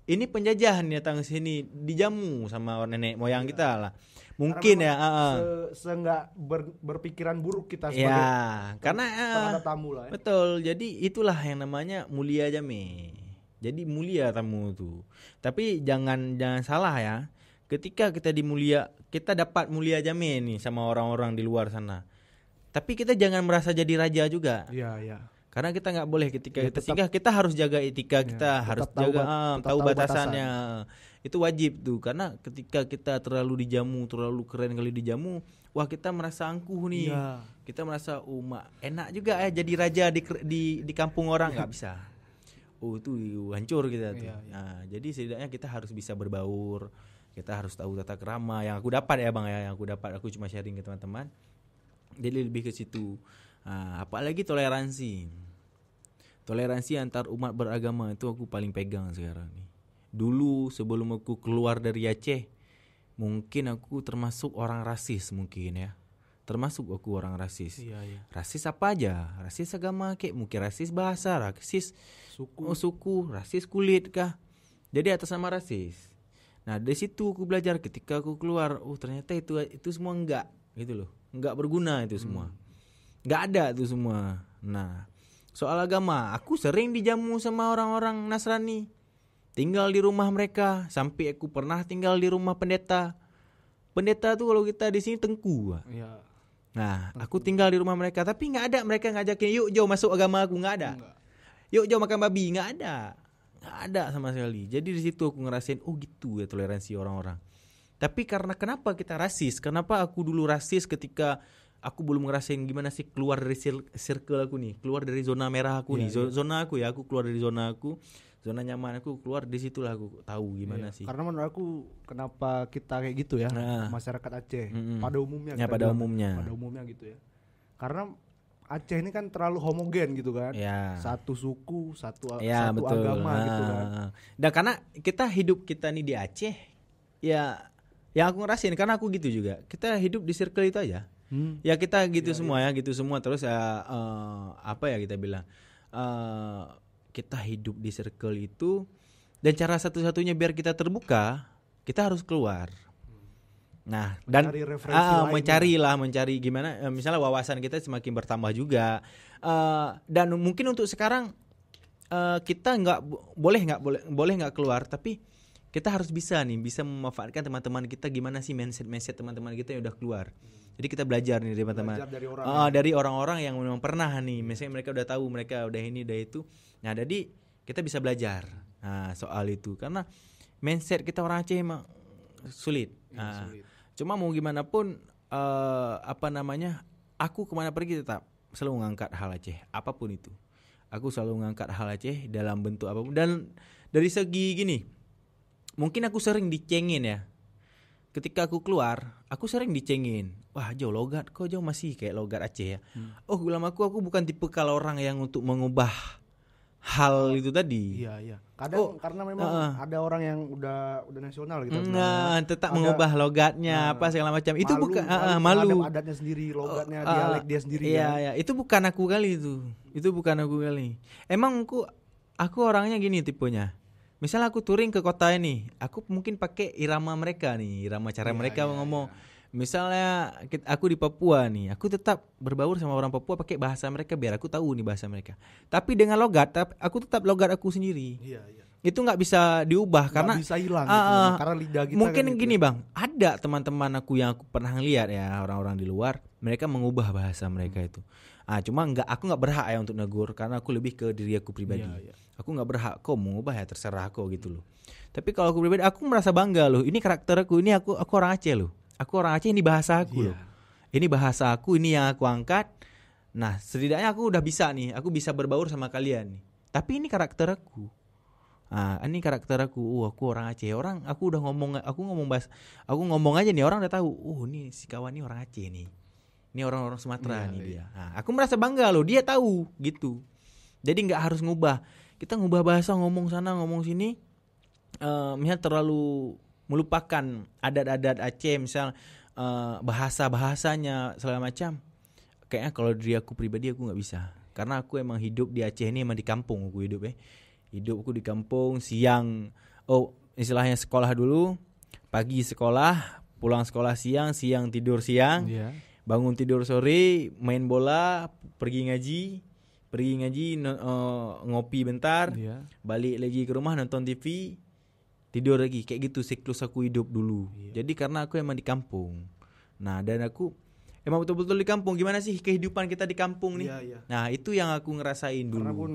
Ini penjajahan datang ke sini, dijamu sama nenek moyang kita lah. Mungkin ya, seenggak berpikiran buruk kita sebagai karena tamu lah. Betul. Jadi itulah yang namanya mulia jame. Jadi mulia tamu itu. Tapi jangan salah ya. Ketika kita kita dapat mulia jame nih sama orang-orang di luar sana. Tapi kita jangan merasa jadi raja juga. Iya. Karena kita nggak boleh ketika kita singgah, kita harus jaga etika kita, harus tahu batasannya. Itu wajib tuh, karena ketika kita terlalu dijamu, terlalu keren kali dijamu, wah kita merasa angkuh nih. Iya. Kita merasa enak juga ya jadi raja di kampung orang, nggak bisa. Itu hancur kita tuh. Iya. Nah, jadi setidaknya kita harus bisa berbaur, kita harus tahu tata krama. Yang aku dapat ya Bang ya, aku cuma sharing ke teman-teman. Jadi lebih ke situ. Apalagi toleransi antar umat beragama itu aku paling pegang sekarang nih. Dulu sebelum aku keluar dari Aceh, mungkin aku termasuk orang rasis mungkin ya. Termasuk aku orang rasis. Iya. Rasis apa aja? Rasis agama kayak mungkin rasis bahasa, rasis suku, rasis kulit kah. Jadi atas nama rasis. Nah dari situ aku belajar ketika aku keluar, ternyata itu semua enggak gitu loh. Enggak berguna itu semua. Enggak ada itu semua. Nah, soal agama, aku sering dijamu sama orang-orang Nasrani. Tinggal di rumah mereka, sampai aku pernah tinggal di rumah pendeta. Pendeta tuh kalau kita di sini tengku. Iya. Nah, aku tinggal di rumah mereka, tapi enggak ada mereka ngajakin, "Yuk jauh masuk agama aku," enggak ada. "Yuk jauh makan babi," enggak ada. Enggak ada sama sekali. Jadi di situ aku ngerasain, gitu ya toleransi orang-orang. Tapi kenapa kita rasis? Kenapa aku dulu rasis ketika aku belum ngerasain gimana sih keluar dari circle aku nih, keluar dari zona merah aku nih, zona aku ya, aku keluar dari zona aku, zona nyaman aku, keluar di situlah aku tahu gimana sih. Karena menurut aku kenapa kita kayak gitu ya, masyarakat Aceh pada umumnya. Ya, pada umumnya gitu ya. Karena Aceh ini kan terlalu homogen gitu kan, satu suku, satu agama gitu kan. Dan karena hidup kita nih di Aceh, ya yang aku ngerasain karena aku gitu juga, kita hidup di circle itu aja. Ya kita gitu semua. Terus apa ya kita bilang, kita hidup di circle itu, dan cara satu-satunya biar kita terbuka, kita harus keluar. Nah, dan mencari gimana, misalnya wawasan kita semakin bertambah juga, dan mungkin untuk sekarang kita boleh nggak keluar, tapi kita harus bisa memanfaatkan teman-teman kita, gimana sih mindset teman-teman kita yang udah keluar. Jadi kita belajar nih dari teman-teman, dari orang-orang yang memang pernah nih, misalnya mereka udah tahu, mereka udah ini udah itu. Nah jadi kita bisa belajar soal itu, karena mindset kita orang Aceh emang sulit. Cuma mau gimana pun, aku kemana pergi tetap selalu ngangkat hal Aceh, apapun itu. Aku selalu ngangkat hal Aceh dalam bentuk apapun. Dan dari segi gini, mungkin aku sering dicengin ya. Ketika aku keluar, aku sering dicengin. Wah, jauh logat, kok jauh masih kayak logat Aceh ya. Dalam aku bukan tipe kalau orang yang untuk mengubah hal itu tadi. Iya. Kadang karena memang ada orang yang udah nasional gitu. Tetap mengubah logatnya apa segala macam. Itu bukan malu. Adatnya sendiri, logatnya, dialek dia sendiri. Iya. Itu bukan aku kali itu. Emang aku orangnya gini tipenya. Misalnya aku touring ke kota ini, aku mungkin pakai irama mereka nih, irama cara mereka ngomong. Misalnya aku di Papua nih, aku tetap berbaur sama orang Papua pakai bahasa mereka biar aku tahu nih bahasa mereka. Tapi dengan logat, aku tetap logat aku sendiri. Iya. Itu nggak bisa diubah, karena bisa hilang gitu, karena lidah kita. Mungkin kan gini Bang, ada teman-teman aku yang aku pernah lihat ya, orang-orang di luar, mereka mengubah bahasa mereka itu. Cuma aku nggak berhak ya untuk negur, karena aku lebih ke diri aku pribadi. Aku nggak berhak kau mengubah ya, terserah kau gitu loh. Tapi kalau aku pribadi, aku merasa bangga loh. Ini karakter aku, ini aku orang Aceh loh. Aku orang Aceh, ini bahasa aku loh. Ini bahasa aku, ini yang aku angkat. Nah, setidaknya aku udah bisa nih. Aku bisa berbaur sama kalian nih. Tapi ini karakter aku. Ini karakter aku. Aku orang Aceh. Aku udah ngomong, aku ngomong aja nih, orang udah tahu. Nih si kawan nih orang Aceh nih. Ini orang-orang Sumatera nih dia. Aku merasa bangga loh, dia tahu gitu. Jadi nggak harus ngubah. Kita ngubah bahasa, ngomong sana, ngomong sini. Misal terlalu melupakan adat-adat Aceh, misal bahasa-bahasanya segala macam. Kayaknya kalau diri aku pribadi aku nggak bisa. Karena aku emang hidup di Aceh ini, emang di kampung aku hidup Hidup aku di kampung, siang. Istilahnya sekolah dulu. Pagi sekolah, pulang sekolah siang tidur siang. Bangun tidur sore, main bola, pergi ngaji, ngopi bentar, balik lagi ke rumah nonton TV, tidur lagi. Kayak gitu siklus aku hidup dulu. Jadi karena aku emang di kampung. Nah, dan aku emang betul-betul di kampung. Gimana sih kehidupan kita di kampung nih? Nah, itu yang aku ngerasain dulu. Karena pun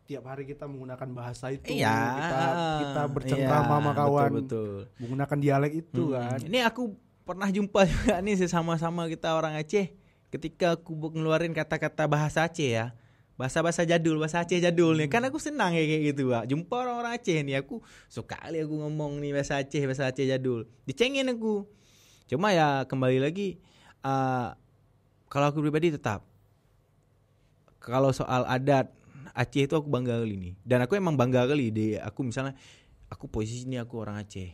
tiap hari kita menggunakan bahasa itu. Kita bercengkrama sama kawan. Betul. Menggunakan dialek itu kan. Ini aku pernah jumpa juga nih, sama-sama kita orang Aceh. Ketika aku ngeluarin kata-kata bahasa Aceh ya. Bahasa jadul, bahasa Aceh jadul nih. Kan aku senang kayak gitu, Pak. Jumpa orang-orang Aceh nih, aku suka kali aku ngomong nih bahasa Aceh jadul. Dicengin aku. Cuma ya kembali lagi, kalau aku pribadi tetap, kalau soal adat Aceh itu aku bangga kali nih. Dan aku emang bangga kali aku misalnya aku posisi ini aku orang Aceh.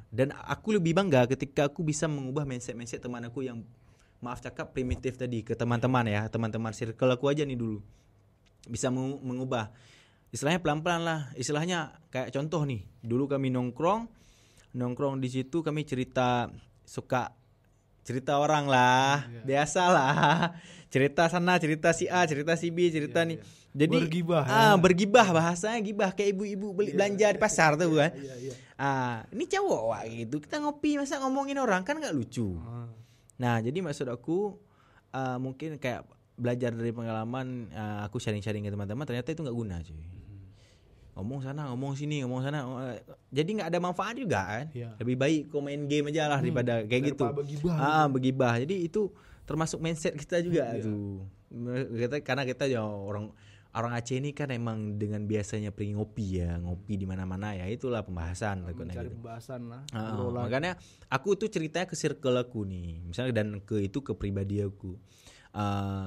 Dan aku lebih bangga ketika aku bisa mengubah mindset teman aku yang maaf cakap primitif tadi ke teman-teman ya, teman-teman circle aku aja nih dulu. Bisa mengubah istilahnya pelan-pelan lah. Istilahnya kayak contoh nih, dulu kami nongkrong di situ, kami suka cerita orang lah, biasa lah, cerita sana, cerita si A, cerita si B, cerita nih. Jadi bergibah bahasanya gibah, kayak ibu-ibu beli belanja di pasar tuh kan. Ini cowok wah gitu, kita ngopi masa ngomongin orang, kan nggak lucu. Nah, jadi maksud aku mungkin kayak belajar dari pengalaman, aku sharing-sharing ke teman-teman, ternyata itu nggak guna cuy. Ngomong sana, ngomong sini, ngomong sana, jadi nggak ada manfaat juga kan. Lebih baik kau main game aja lah daripada kayak gitu. Begibah. Jadi itu termasuk mindset kita juga tuh. Karena kita ya orang Aceh ini kan emang dengan biasanya pergi ngopi di mana-mana ya, itulah pembahasan. Mencari pembahasan lah. Makanya aku tuh ceritanya ke circle aku nih, misalnya, dan ke pribadi aku.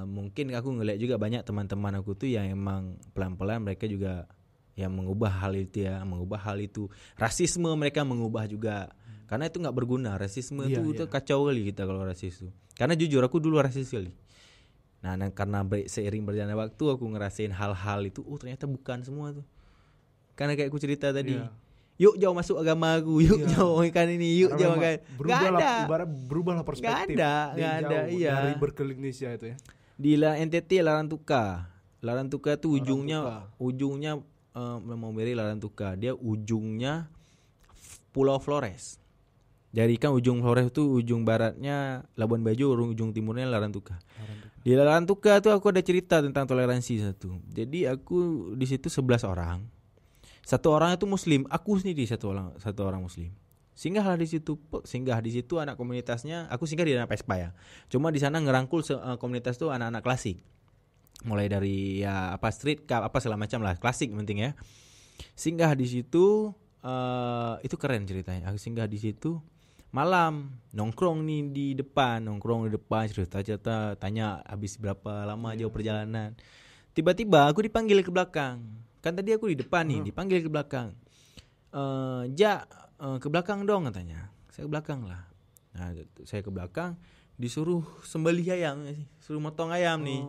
Mungkin aku ngeliat juga banyak teman-teman aku tuh yang emang pelan-pelan mereka juga yang mengubah hal itu. Rasisme mereka mengubah juga. Karena itu nggak berguna. Rasisme itu kacau kali kita kalau rasis itu. Karena jujur aku dulu rasis kali. Nah karena seiring berjalannya waktu aku ngerasain hal-hal itu, ternyata bukan semua tuh. Karena kayak aku cerita tadi. Yuk jauh masuk agama aku, jauh ikan ini, jauh kan. Berubahlah perspektif. Nggak ada. Iya. Dari berkeliling Indonesia itu ya. Di NTT Larantuka tuh ujungnya mau beri Larantuka. Dia ujungnya Pulau Flores. Dari kan ujung Flores itu ujung baratnya Labuan Bajo, ujung timurnya Larantuka. Di Larantuka tuh aku ada cerita tentang toleransi satu. Jadi aku di situ 11 orang. Satu orang itu muslim, aku sendiri satu orang muslim. Singgah di situ anak komunitasnya, aku singgah di anak Vespa ya. Cuma di sana ngerangkul komunitas tuh anak-anak klasik. Mulai dari street cup segala macam lah, klasik penting ya. Singgah di situ itu keren ceritanya. Aku singgah di situ malam, nongkrong di depan cerita, tanya habis berapa lama jauh perjalanan. Tiba-tiba aku dipanggil ke belakang. Kan tadi aku di depan nih, dipanggil ke belakang. Ke belakang dong katanya. Saya ke belakang lah. Nah, saya ke belakang disuruh sembelih ayam, suruh motong ayam nih.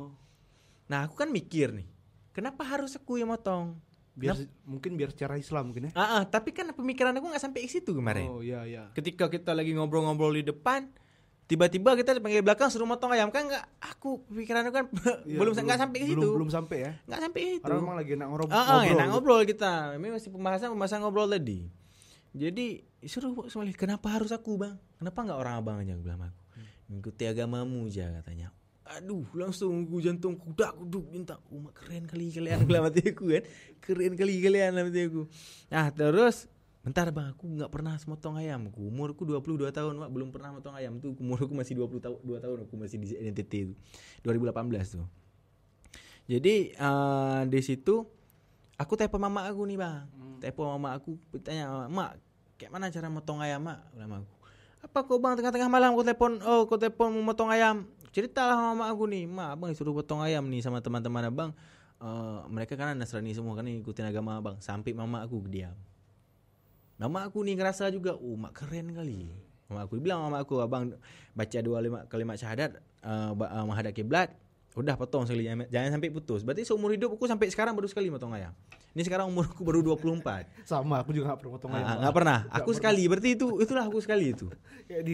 Nah, aku kan mikir nih, kenapa harus aku yang motong? Mungkin biar secara Islam mungkin ya. Tapi kan pemikiran aku nggak sampai ke situ kemarin. Iya. Ketika kita lagi ngobrol-ngobrol di depan, tiba-tiba kita dipanggil belakang suruh motong ayam, kan nggak? Aku pikiran aku kan belum sampai ke situ. Belum sampai ya. Nggak sampai ke situ. Karena memang lagi enak ngobrol. Enak ngobrol kita. Ini masih pembahasan ngobrol tadi. Jadi suruh sembelih, kenapa harus aku bang? Kenapa nggak orang abang aja? Bilang aku. Mengikuti agamamu aja katanya. aduh langsung jantung kudak kuduk minta mak keren kali kalian dalam hati aku kan, keren kali kalian dalam hati aku. Nah terus bentar bang, aku nggak pernah motong ayam. Umurku 22 tahun mak, belum pernah motong ayam tuh. Umurku masih 2 tahun aku masih di NTT itu 2018 tuh. Jadi di situ aku telepon mama aku nih bang, telepon mama aku bertanya, mak kayak mana cara motong ayam mak? Lama aku, apa kok bang tengah-tengah malam kau telepon mau motong ayam? Ceritalah mama aku nih, mak abang disuruh potong ayam nih sama teman-teman abang. Mereka kan Nasrani semua kan ikutin agama abang. Sampai mama aku diam. Mama aku nih ngerasa juga, mak keren kali. Mama aku bilang mama aku, abang baca 2 kalimat syahadat, menghadap kiblat, udah potong sekali, jangan sampai putus. Berarti seumur hidup aku sampai sekarang baru sekali potong ayam. Ini sekarang umurku baru 24. Sama, aku juga gak pernah potong ayam. Gak pernah. Aku sekali. Berarti itulah aku sekali itu. Kayak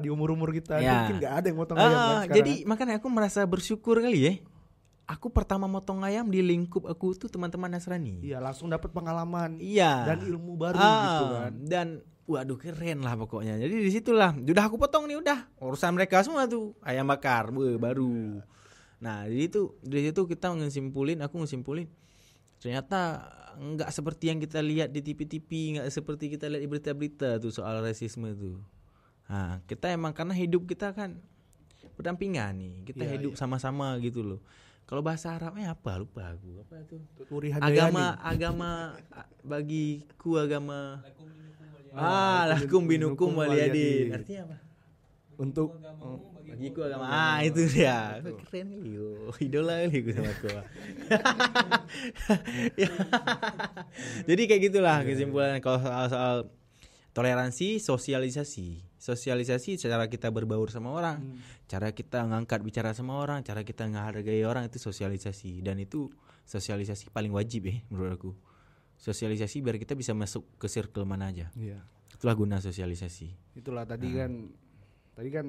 di umur-umur kita mungkin gak ada yang potong ayam kan sekarang. Jadi makanya aku merasa bersyukur kali ya. Aku pertama motong ayam di lingkup aku tuh teman-teman Nasrani. Iya, langsung dapat pengalaman. Iya. Dan ilmu baru gitu kan. Dan waduh keren lah pokoknya. Jadi disitulah. Udah aku potong nih udah. Urusan mereka semua tuh. Ayam bakar baru. Nah di situ kita aku ngesimpulin. Ternyata nggak seperti yang kita lihat di TV-TV, nggak seperti kita lihat di berita-berita tuh soal rasisme tuh. Nah, kita emang karena hidup kita kan berdampingan nih, kita hidup sama-sama gitu loh. Kalau bahasa Arabnya apa? Lupa aku. Apa itu? Agama bagiku agama. Lakum binukum waliyadin. Artinya apa? Untuk bagiku agama. Itu dia. Keren kali idola kali gue sama aku. Jadi kayak gitulah kesimpulan kalau soal toleransi, sosialisasi cara kita berbaur sama orang, cara kita ngangkat bicara sama orang, cara kita menghargai orang, itu sosialisasi. Dan itu sosialisasi paling wajib menurut aku. Sosialisasi biar kita bisa masuk ke circle mana aja. Iya. Itulah guna sosialisasi. Itulah tadi kan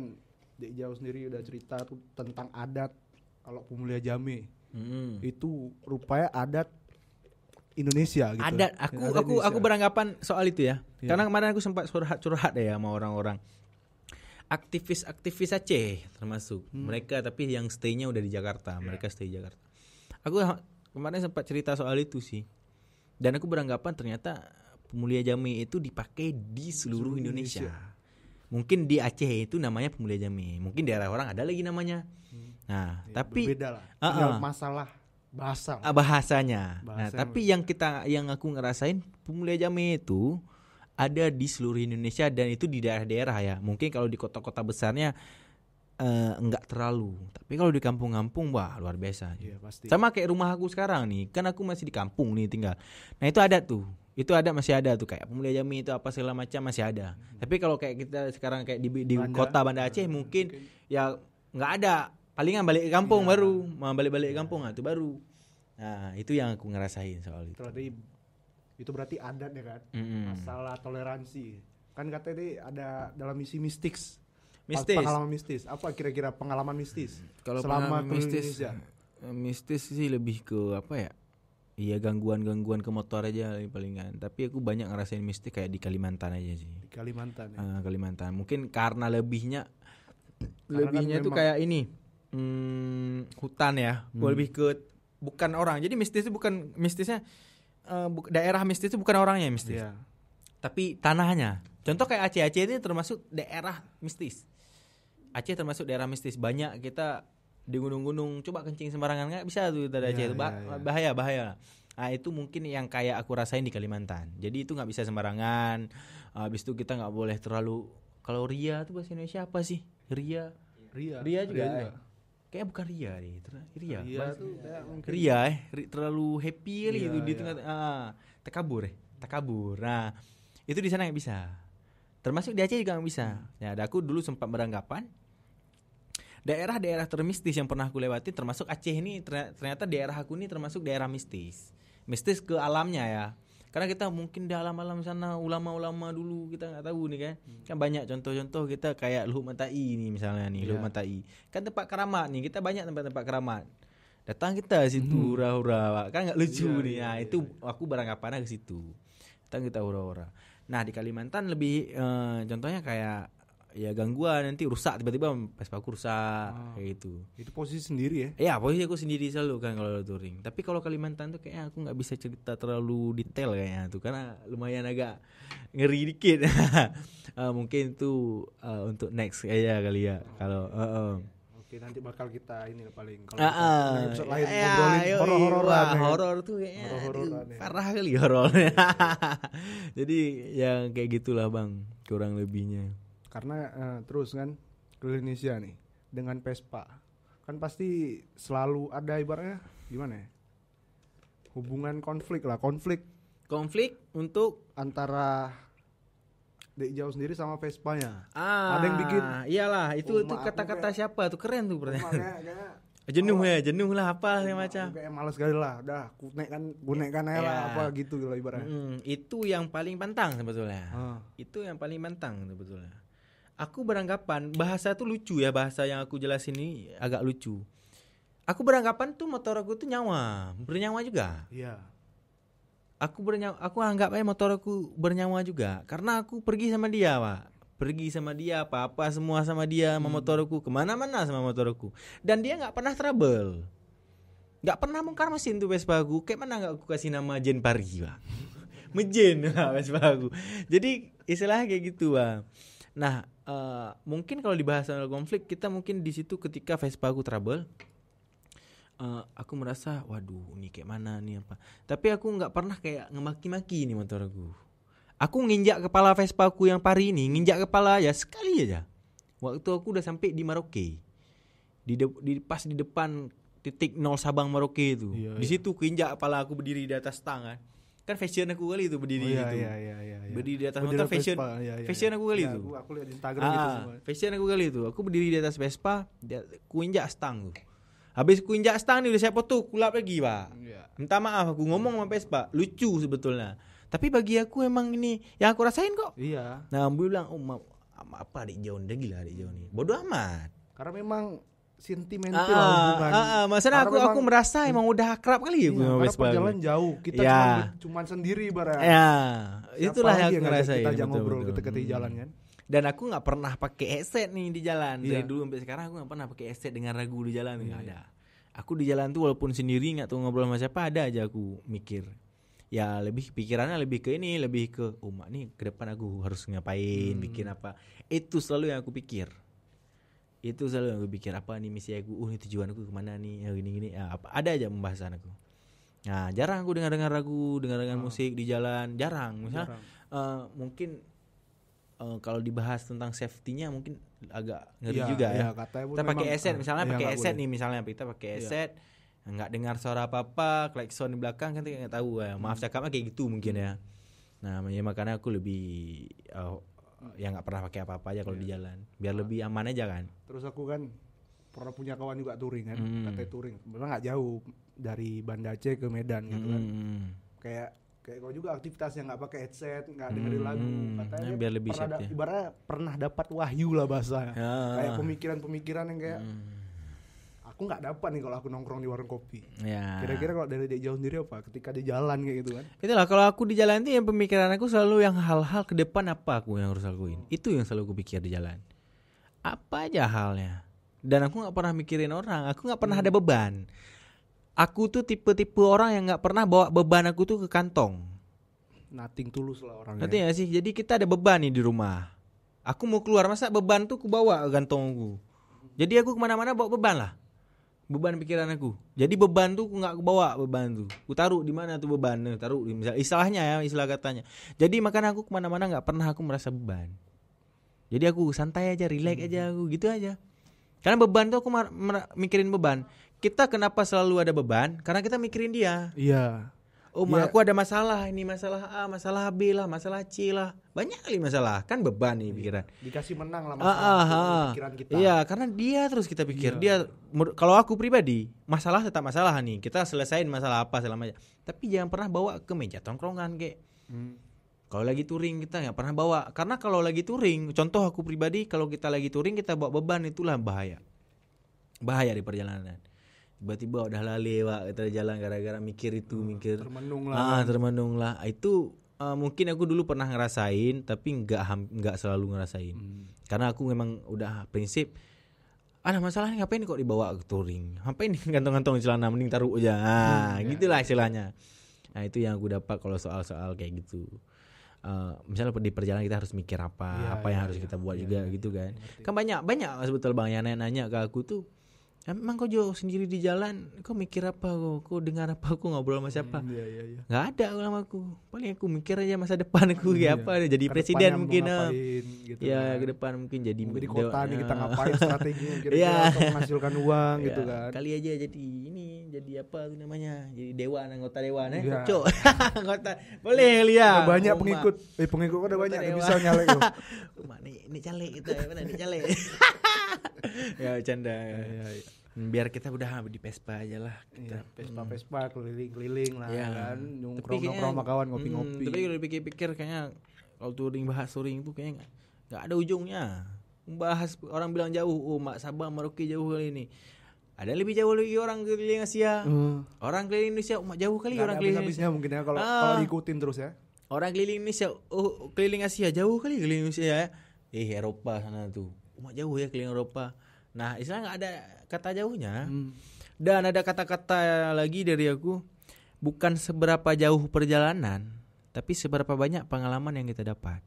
Dek Jauh sendiri udah cerita tuh tentang adat. Kalau Pemulia Jami itu rupanya adat Indonesia gitu. Adat aku beranggapan soal itu ya. Karena kemarin aku sempat curhat ya sama orang-orang aktivis Aceh termasuk mereka, tapi yang stay-nya udah di Jakarta. Mereka stay di Jakarta. Aku kemarin sempat cerita soal itu sih. Dan aku beranggapan ternyata Pemulia Jami itu dipakai di seluruh Indonesia. Mungkin di Aceh itu namanya Pemulia Jami, mungkin daerah orang ada lagi namanya. Nah, tapi berbeda lah. Tinggal masalah bahasanya. Nah, tapi yang aku ngerasain Pemulia Jami itu ada di seluruh Indonesia dan itu di daerah-daerah ya. Mungkin kalau di kota-kota besarnya enggak terlalu. Tapi kalau di kampung-kampung wah luar biasa. Iya, pasti. Sama kayak rumah aku sekarang nih. Kan aku masih di kampung nih tinggal. Nah, itu ada tuh. Masih ada tuh kayak Pemulia Jami itu apa segala macam masih ada. Tapi kalau kayak kita sekarang kayak di kota Banda Aceh mungkin ya enggak ada. Palingan balik ke kampung baru, mau balik ke kampung itu baru. Nah, itu yang aku ngerasain soal itu. Itu berarti adat ya kan? Masalah toleransi. Kan katanya ada dalam misi mistis. Pengalaman mistis. Apa kira-kira pengalaman mistis? Kalau selama mistis, mistis sih lebih ke apa ya? Iya gangguan ke motor aja palingan. Tapi aku banyak ngerasain mistis kayak di Kalimantan aja sih. Di Kalimantan ya. Kalimantan. Mungkin karena lebihnya itu kayak ini. Hutan ya. Lebih ke bukan orang. Jadi mistis itu bukan mistisnya daerah mistis itu bukan orangnya mistis. Yeah. Tapi tanahnya. Contoh kayak Aceh ini termasuk daerah mistis. Aceh termasuk daerah mistis. Banyak kita di gunung-gunung coba kencing sembarangan nggak bisa tuh tadi Aceh itu bahaya. Nah itu mungkin yang kayak aku rasain di Kalimantan. Jadi itu nggak bisa sembarangan. Habis itu kita nggak boleh terlalu. Kalau ria tuh bahasa Indonesia apa sih? Ria juga. Kayak bukan ria nih. Ria terlalu happy kali itu di tengah. Takabur. Nah itu di sana nggak bisa. Termasuk di Aceh juga nggak bisa. Ya, aku dulu sempat beranggapan daerah-daerah termistis yang pernah aku lewati termasuk Aceh ini ternyata daerah aku ini termasuk daerah mistis ke alamnya ya, karena kita mungkin di alam-alam sana ulama-ulama dulu kita nggak tahu nih kan banyak contoh-contoh kita kayak Luhut Matai nih misalnya nih. Luhut Matai kan tempat keramat nih, kita banyak tempat-tempat keramat, datang kita situ hura-hura kan nggak lucu nih. Nah itu aku beranggapannya ke situ, datang kita hura-hura. Nah di Kalimantan lebih contohnya kayak ya gangguan, nanti rusak tiba-tiba Vespa aku rusak kayak gitu. Itu posisi sendiri ya? Ya posisi aku sendiri selalu kan kalau touring. Tapi kalau Kalimantan tuh kayaknya aku nggak bisa cerita terlalu detail kayaknya tuh, karena lumayan agak ngeri dikit. Mungkin itu untuk next aja kali ya. Kalau Oke, nanti bakal kita ini paling kalau episode lain ngobrolin horor-hororan. Horor tuh kayaknya Horor-hororan ya. parah kali horornya. Jadi yang kayak gitulah Bang, kurang lebihnya. Karena terus kan ke Indonesia nih dengan Vespa kan pasti selalu ada ibaratnya gimana ya, hubungan konflik untuk antara Dek Jauh sendiri sama Vespanya. Ada yang bikin iyalah itu kata-kata siapa tuh, keren tuh pertanyaan. Jenuh lah apa yang macam. Kayak malas kali lah, dah gunakan aja lah apa gitu lah ibaratnya. Itu yang paling pantang sebetulnya. Itu yang paling pantang sebetulnya. Aku beranggapan bahasa tuh lucu ya, bahasa yang aku jelasin ini agak lucu. Aku beranggapan tuh motor aku tuh bernyawa juga. Iya. Aku anggap aja motor aku bernyawa juga karena aku pergi sama dia, Pak. Pergi sama dia, apa-apa semua sama dia, sama motorku, kemana-mana sama motorku. Dan dia nggak pernah trouble, nggak pernah bongkar mesin tuh Vespa aku. Kayak mana nggak aku kasih nama Jen Pari, Pak? Mejen Vespa aku. Jadi istilahnya kayak gitu, Pak. Nah, mungkin kalau dibahas soal konflik, kita mungkin di situ ketika Vespa aku trouble, aku merasa, waduh, ini kayak mana nih apa. Tapi aku nggak pernah kayak ngemaki-maki nih motor aku. Aku nginjak kepala Vespa aku yang Pari ini, nginjak kepala aja sekali aja. Waktu aku udah sampai di Maroke, pas di depan titik 0 Sabang Maroke itu. Iya, di situ keinjak kepala aku berdiri di atas tang kan fashion aku kali itu berdiri itu. Iya. Berdiri di atas motor fashion. Fashion aku kali itu. Aku lihat di Instagram gitu semua. Fashion aku kali itu. Aku berdiri di atas Vespa, kuinjak stang tuh. Habis kuinjak stang nih udah saya foto, kulap lagi, Pak. Iya. Minta maaf aku ngomong sama Vespa, lucu sebetulnya. Tapi bagi aku emang ini yang aku rasain kok. Iya. Nah, Ambu bilang, apa Adik Jauh udah gila Adik Jauh nih. Bodoh amat. Karena memang sentimental hubungan. Maksudnya aku merasa emang udah akrab kali ya gue sama Vespa. Perjalanan jauh, kita cuman sendiri ibarat. Ya, itulah yang aku ngerasain. Kita ajak ngobrol ketika di jalan kan. Dan aku nggak pernah pakai headset nih di jalan. Dari dulu sampai sekarang aku nggak pernah pakai headset dengan ragu di jalan. Nggak ada. Aku di jalan tuh walaupun sendiri nggak tahu ngobrol sama siapa, ada aja aku mikir. Ya lebih pikirannya lebih ke ini, lebih ke mak nih ke depan aku harus ngapain, bikin apa. Itu selalu yang aku pikir. Itu selalu yang aku pikir, apa nih misi aku, ini tujuan aku kemana nih, gini-gini. Ya, ada aja pembahasan aku. Nah, jarang aku dengar lagu, dengar musik di jalan, jarang. Misalnya mungkin kalau dibahas tentang safety-nya mungkin agak ngeri juga ya. Kita pakai headset, misalnya pakai headset nih, misalnya kita pakai headset, nggak dengar suara apa-apa, klakson di belakang kan kita nggak tahu ya. Maaf cakapnya kayak gitu mungkin ya. Nah, ya makanya aku lebih ya nggak pernah pakai apa-apa aja kalau di jalan, biar lebih aman aja kan. Terus aku kan pernah punya kawan juga touring kan, katanya touring, sebenarnya nggak jauh dari Banda Aceh ke Medan gitu kan. Kayak kau juga aktivitas yang nggak pakai headset, nggak dengerin lagu, katanya biar lebih ibaratnya pernah dapat wahyu lah bahasa. Kayak pemikiran-pemikiran yang kayak aku nggak dapat nih kalau aku nongkrong di warung kopi. Ya. Kira-kira kalau dari Dek Jauh sendiri apa? Ketika di jalan kayak gitu kan? Itulah kalau aku di jalan itu yang pemikiran aku selalu yang hal-hal ke depan apa aku yang harus lakuin. Itu yang selalu aku pikir di jalan. Apa aja halnya. Dan aku nggak pernah mikirin orang. Aku nggak pernah ada beban. Aku tuh tipe-tipe orang yang nggak pernah bawa beban aku tuh ke kantong. Nothing tulus lah orangnya. Ngerti gak sih? Jadi kita ada beban nih di rumah. Aku mau keluar, masa beban tuh aku bawa ke kantongku. Jadi aku kemana-mana bawa beban lah. Beban pikiran aku. Jadi beban tuh aku nggak bawa beban tuh. Aku taruh di mana tuh beban? Taruh misal istilahnya ya, istilah katanya. Jadi makanya aku kemana-mana nggak pernah aku merasa beban. Jadi aku santai aja, relax aja, aku gitu aja. Karena beban tuh aku mikirin beban. Kita kenapa selalu ada beban? Karena kita mikirin dia. Iya. Aku ada masalah, ini masalah A, masalah B lah, masalah C lah. Banyak kali masalah, kan beban nih pikiran. Dikasih menang lah masalah pikiran kita. Iya, karena dia terus kita pikir. Dia kalau aku pribadi, masalah tetap masalah nih. Kita selesain masalah apa selamanya. Tapi jangan pernah bawa ke meja tongkrongan kayak. Kalau lagi touring kita nggak pernah bawa. Karena kalau lagi touring, contoh aku pribadi, kalau kita lagi touring kita bawa beban, itulah bahaya. Bahaya di perjalanan. Tiba-tiba udah lali Pak, kita jalan gara-gara mikir termenung lah. Itu mungkin aku dulu pernah ngerasain, tapi nggak selalu ngerasain. Karena aku memang udah prinsip ada masalah ngapain kok dibawa ke touring? Ngapain gantung-gantung celana, mending taruh aja. Gitulah istilahnya. Nah, itu yang aku dapat kalau soal-soal kayak gitu. Misalnya di perjalanan kita harus mikir apa yang harus kita buat juga gitu kan. Kan banyak sebetulnya Bang yang nanya ke aku tuh, emang kau jauh sendiri di jalan, kau mikir apa kau dengar apa, kau ngobrol sama siapa? Nggak ada sama aku. Paling aku mikir aja masa depan aku kayak apa, jadi presiden mungkin. Gitu ya kan. ke depan mungkin jadi di kota nih kita ngapain strateginya kira-kira untuk menghasilkan uang gitu kan. Kali aja jadi apa tuh namanya? Jadi dewan, anggota dewan Cok. Anggota. Boleh lihat. Banyak pengikut ada banyak yang bisa nyalek tuh. Ini caleg gitu ya, mana ini caleg. Ya bercanda. Biar kita udah di Vespa aja lah. Vespa keliling-keliling lah kan. Nongkrong sama kawan ngopi-ngopi. Tapi kalau dipikir-pikir kayaknya kalau bahas touring itu kayaknya nggak ada ujungnya. Bahas orang bilang jauh, Mak Sabang Merauke jauh kali ini. Ada lebih jauh lagi orang keliling Asia. Orang keliling Indonesia jauh kali orang keliling. Habis-habisnya mungkin ya kalau diikutin terus ya. Orang keliling Indonesia, keliling Asia jauh kali keliling Indonesia ya. Eropa sana tuh. Jauh ya keliling Eropa. Nah, istilahnya nggak ada kata jauhnya. Dan ada kata-kata lagi dari aku, bukan seberapa jauh perjalanan, tapi seberapa banyak pengalaman yang kita dapat.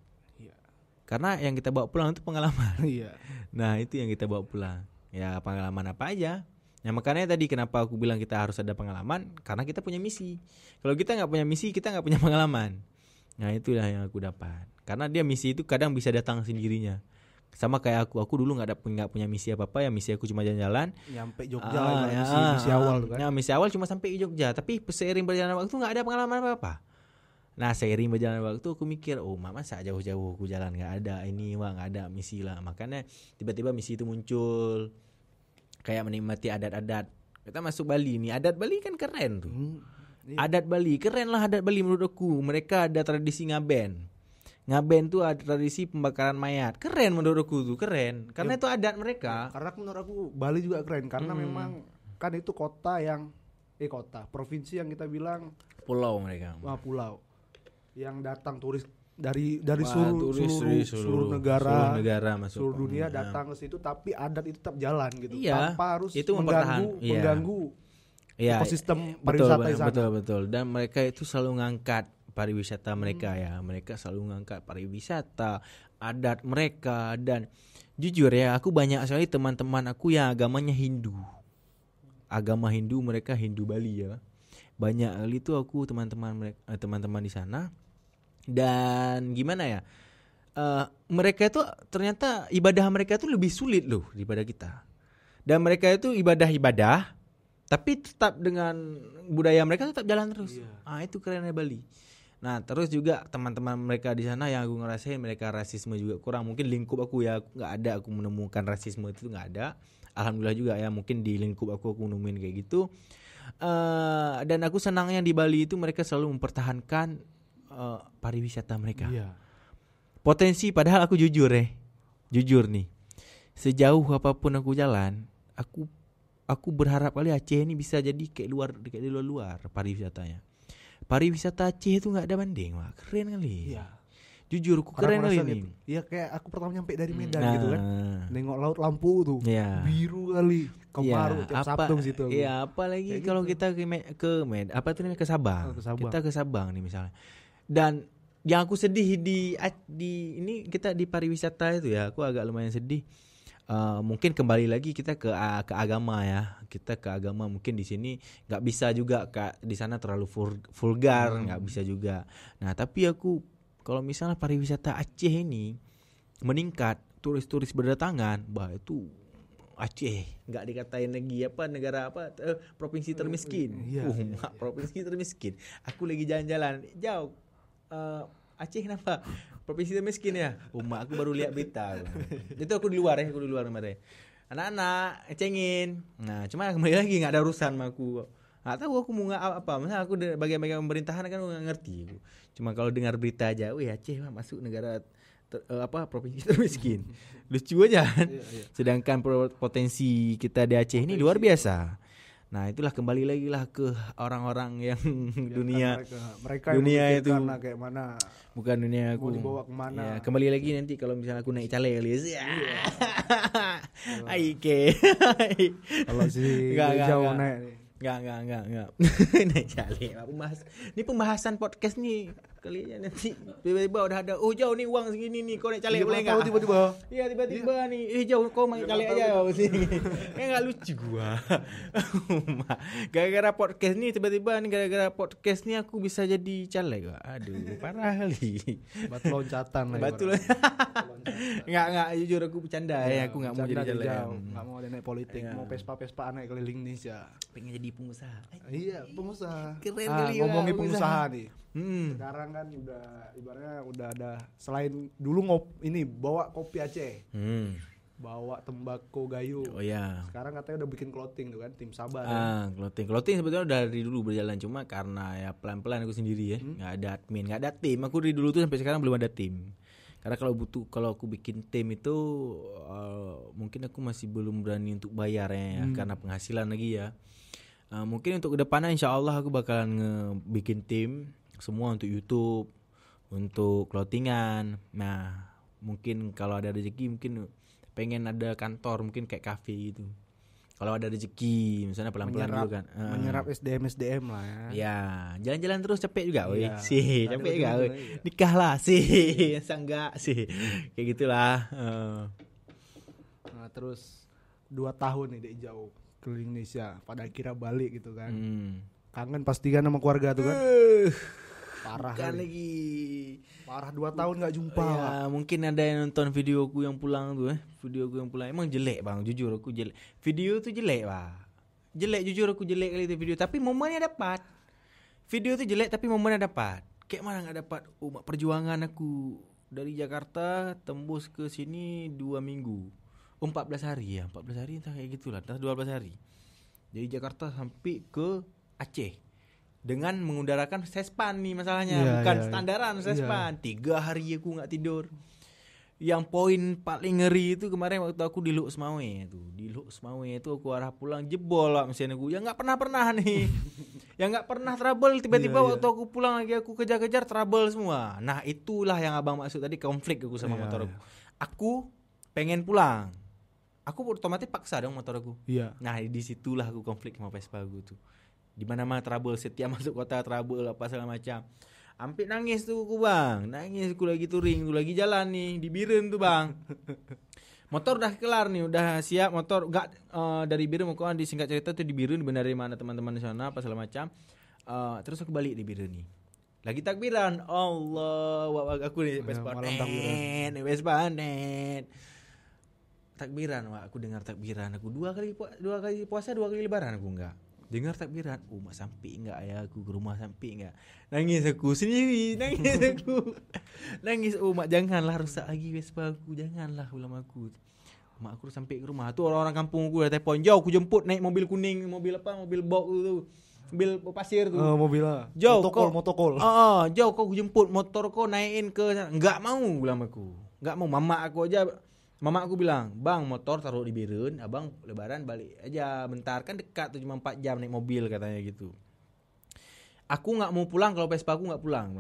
Karena yang kita bawa pulang itu pengalaman. Nah, itu yang kita bawa pulang. Ya, pengalaman apa aja. Ya, makanya tadi kenapa aku bilang kita harus ada pengalaman, karena kita punya misi. Kalau kita nggak punya misi, kita nggak punya pengalaman. Nah, itulah yang aku dapat. Karena dia misi itu kadang bisa datang sendirinya. Sama kayak aku dulu nggak punya misi apa ya, misi aku cuma jalan-jalan nyampe Jogja misi awal tuh kan. Ya, misi awal cuma sampai Jogja, tapi seiring berjalan waktu nggak ada pengalaman apa-apa. Nah, seiring berjalan waktu aku mikir, masa jauh-jauh aku jalan nggak ada nggak ada misi lah. Makanya tiba-tiba misi itu muncul, kayak menikmati adat-adat. Kita masuk Bali nih, adat Bali kan keren tuh. Adat Bali keren lah, adat Bali menurut aku. Mereka ada tradisi ngaben. Ngaben tuh ada tradisi pembakaran mayat. Keren menurutku tuh, keren. Karena itu adat mereka. Karena menurut aku Bali juga keren karena memang kan itu provinsi yang kita bilang pulau mereka. Pulau. Yang datang turis dari seluruh negara masuk. Seluruh dunia datang ke situ, tapi adat itu tetap jalan gitu. Tanpa harus itu mengganggu ekosistem pariwisata di sana. Betul. Dan mereka itu selalu ngangkat pariwisata mereka ya. Mereka selalu ngangkat pariwisata, adat mereka. Dan jujur ya, aku banyak sekali teman-teman aku yang agamanya Hindu. Agama Hindu, mereka Hindu Bali ya. Banyak kali itu aku teman-teman di sana. Dan gimana ya? Mereka itu ternyata ibadah mereka itu lebih sulit loh daripada kita. Dan mereka itu ibadah, tapi tetap dengan budaya mereka tetap jalan terus. Itu kerennya Bali. Nah, terus juga teman-teman mereka di sana yang aku ngerasain mereka rasisme juga kurang. Mungkin lingkup aku ya nggak ada aku menemukan rasisme itu nggak ada. Alhamdulillah juga ya, mungkin di lingkup aku nemuin kayak gitu. Dan aku senangnya di Bali itu mereka selalu mempertahankan pariwisata mereka. Potensi, padahal aku jujur nih, sejauh apapun aku jalan, aku berharap kali Aceh ini bisa jadi kayak luar pariwisatanya. Pariwisata Aceh itu nggak ada banding, wah keren kali. Jujur aku keren kali ini. Iya, kayak aku pertama nyampe dari Medan gitu kan, nengok laut lampu tuh biru kali, Kemaru tiap Sabtu situ. Iya, apalagi kalau kita ke Sabang. Kita ke Sabang nih misalnya. Dan yang aku sedih di ini kita di pariwisata itu ya, aku agak lumayan sedih. Mungkin kembali lagi kita ke agama ya. Kita ke agama, mungkin di sini nggak bisa juga di sana terlalu vulgar, nggak bisa juga. Nah, tapi aku kalau misalnya pariwisata Aceh ini meningkat, turis-turis berdatangan, itu Aceh nggak dikatain lagi negara provinsi termiskin. Provinsi termiskin. Aku lagi jalan-jalan jauh. Aceh kenapa provinsi termiskin ya? Aku baru lihat berita. Itu aku di luar kemarin. Anak-anak cengin. Nah, cuma kembali lagi nggak ada urusan sama aku. Nggak tahu aku mau apa. Misalnya aku bagian-bagian pemerintahan kan nggak ngerti. Cuma kalau dengar berita aja, Aceh masuk negara provinsi termiskin. Lucu aja kan. Sedangkan potensi kita di Aceh ini luar biasa. Nah itulah kembali lagi lah ke orang-orang yang dunia mereka dunia itu karena kayak mana, bukan dunia aku mau dibawa kemana. Ya, kembali lagi nanti kalau misalnya aku naik caleg kali ya. Aike. Kalau si jauh naik nih. Enggak. Naik caleg. Ini pembahasan podcast nih. Kali ya nanti tiba-tiba udah ada jauh nih uang segini nih kau naik caleg boleh enggak? Tiba-tiba. Iya tiba-tiba nih. Jauh kau naik caleg aja sini. Enggak lucu gua. Gara-gara podcast nih tiba-tiba nih gara-gara podcast nih aku bisa jadi caleg. Aduh, parah kali. Batu loncatan lah. Batu Enggak jujur aku bercanda ya, aku enggak mau jadi caleg. Enggak mau naik politik, mau pespa-pespa naik keliling Indonesia. Pengen jadi pengusaha. Iya, pengusaha. Keren kali ngomongin pengusaha nih. Sekarang kan ibaratnya udah ada, selain dulu ini bawa kopi Aceh. Bawa tembakau gayo. Oh ya. Sekarang katanya udah bikin clothing tuh kan, tim Sabar. Clothing sebetulnya dari dulu berjalan, cuma karena ya pelan-pelan aku sendiri ya, nggak ada admin, nggak ada tim. Aku dari dulu tuh sampai sekarang belum ada tim. Karena kalau aku bikin tim itu mungkin aku masih belum berani untuk bayar ya, karena penghasilan lagi ya. Mungkin untuk kedepannya insya Allah aku bakalan bikin tim semua untuk YouTube, untuk clothingan. Nah mungkin kalau ada rezeki mungkin pengen ada kantor, mungkin kayak kafe gitu. Kalau ada rezeki misalnya pelan-pelan dulu kan. Menyerap SDM lah ya. Ya, jalan-jalan terus capek juga weh. Iya. Capek juga weh. Nikah lah sih, enggak sih. Kayak gitulah. Nah, terus 2 tahun nih Dek jauh keliling Indonesia, pada akhirnya balik gitu kan. Kangen pasti kan sama keluarga tuh kan. Parah lagi. Parah 2 tahun gak jumpa. Ya, mungkin ada yang nonton videoku yang pulang tuh Videoku yang pulang emang jelek bang, jujur aku jelek. Video tuh jelek bang. Jelek, jujur aku jelek kali itu video, tapi momennya dapat. Video tuh jelek tapi momennya dapat. Kayak mana gak dapat? Perjuangan aku dari Jakarta tembus ke sini 2 minggu. 14 hari ya, 14 hari entah kayak gitulah, entah 12 hari. Dari Jakarta sampai ke Aceh. Dengan mengudarakan sespan nih masalahnya, bukan standaran sespan. 3 hari aku nggak tidur. Yang poin paling ngeri itu kemarin waktu aku di Luk Semawe itu. Di Luk Semawe itu aku arah pulang jebol lah mesin aku. Yang nggak pernah nih. Yang nggak pernah trouble tiba-tiba waktu aku pulang lagi aku kejar-kejar trouble semua. Nah itulah yang abang maksud tadi, konflik aku sama motor aku. Aku pengen pulang. Aku otomatis paksa dong motor aku. Nah disitulah aku konflik sama Vespa aku tuh. Di mana-mana trouble, setiap masuk kota trouble apa segala macam. Hampir nangis tuh aku bang, nangis aku lagi touring, aku lagi jalan nih di Biren tuh bang. Motor udah kelar nih, udah siap motor. Dari Biren mau di singkat cerita tuh di Biren, benar dari mana teman-teman di sana apa segala macam. Terus aku balik di Biren nih. Lagi takbiran, Allah, aku nih Vespa net. Takbiran, aku dengar takbiran, aku 2 kali puasa 2 kali lebaran aku enggak. Dengar takbiran, mak sampai enggak ya aku ke rumah, sampai enggak. Nangis aku sendiri, nangis, mak janganlah rusak lagi Vespa aku, janganlah ulam aku. Mak aku sampai ke rumah tuh orang-orang kampung aku udah telepon, jauh aku jemput naik mobil kuning, mobil box tuh. Mobil pasir tuh. Mobil jauh motokol. Jauh kau jemput motor kau naikin ke sana. Enggak mau ulam aku. Enggak mau, Mama aku bilang, bang motor taruh di Biren, abang lebaran balik aja bentar, kan dekat tuh cuma 4 jam naik mobil katanya gitu. Aku nggak mau pulang kalau Vespa aku nggak pulang,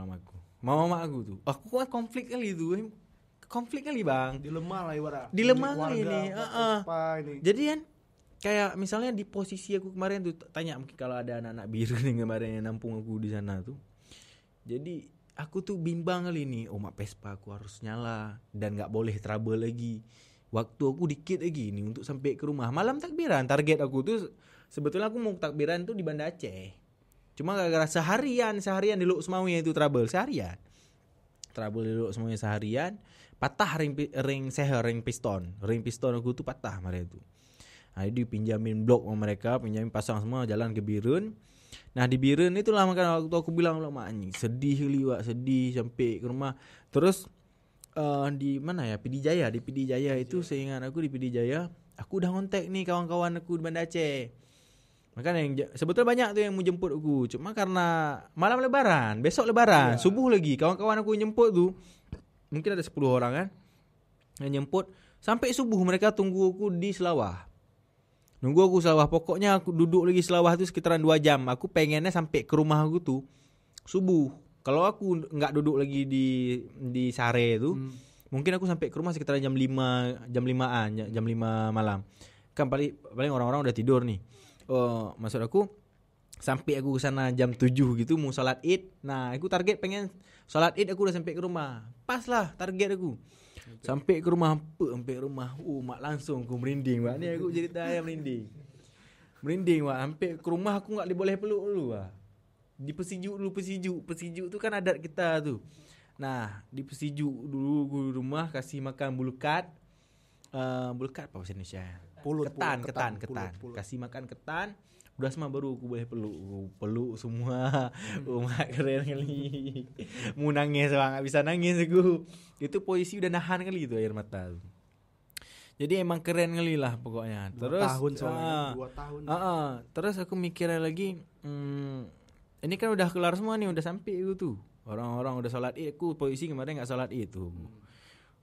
mama aku tuh. Aku kan konflik kali bang. Dilema lah ibarat. Dilema kali ini. Jadi kan kayak misalnya di posisi aku kemarin tuh tanya mungkin kalau ada anak-anak Biren yang kemarin yang nampung aku di sana tuh. Jadi aku tuh bimbang kali ini, mak Vespa aku harus nyala dan nggak boleh trouble lagi. Waktu aku dikit lagi nih untuk sampai ke rumah. Malam takbiran, target aku tuh sebetulnya aku mau takbiran tuh di Banda Aceh. Cuma gara-gara seharian di Luk Semawe itu trouble seharian. Trouble di Luk Semawe seharian, patah ring piston aku tuh patah kemarin itu. Nah, dipinjamin blok sama mereka, pinjamin pasang semua jalan ke Biren. Nah di Biren itulah makanya waktu aku bilang mak anjing sedih sampai ke rumah. Terus di mana ya, di PD Jaya itu seingat aku di PD Jaya aku udah ngontek nih kawan-kawan aku di Banda Aceh. Makanya yang sebetulnya banyak tuh yang mau jemput aku, cuma karena malam lebaran, besok lebaran, subuh lagi kawan-kawan aku yang jemput tuh mungkin ada 10 orang kan yang jemput, sampai subuh mereka tunggu aku di Selawah. Nunggu aku selawah. Pokoknya aku duduk lagi selawah itu sekitaran 2 jam. Aku pengennya sampai ke rumah aku tuh subuh. Kalau aku nggak duduk lagi di sare itu, mungkin aku sampai ke rumah sekitaran jam 5 malam. Kan paling orang-orang udah tidur nih. Maksud aku sampai aku ke sana jam 7 gitu mau salat Id. Nah, aku target pengen salat Id aku udah sampai ke rumah. Pas lah target aku. Sampai ke rumah, mak langsung aku merinding, Pak. Ni aku cerita yang merinding. Pak. Sampai ke rumah aku enggak boleh peluk dulu, Pak. Dipersijuk dulu, Persijuk tu kan adat kita tu. Nah, dipersijuk dulu di rumah, kasih makan bulukat. Bulukat apa bahasa Indonesia? Ketan. Kasih makan ketan. Udah semua baru aku boleh peluk semua. Mak keren kali. Mau nangis bang, gak bisa nangis aku. Itu posisi udah nahan kali itu air mata. Jadi emang keren kali lah pokoknya. Terus 2 tahun. Terus aku mikirnya lagi, ini kan udah kelar semua nih, udah sampai itu tuh. Orang-orang udah salat Id, aku posisi kemarin enggak salat Id tuh.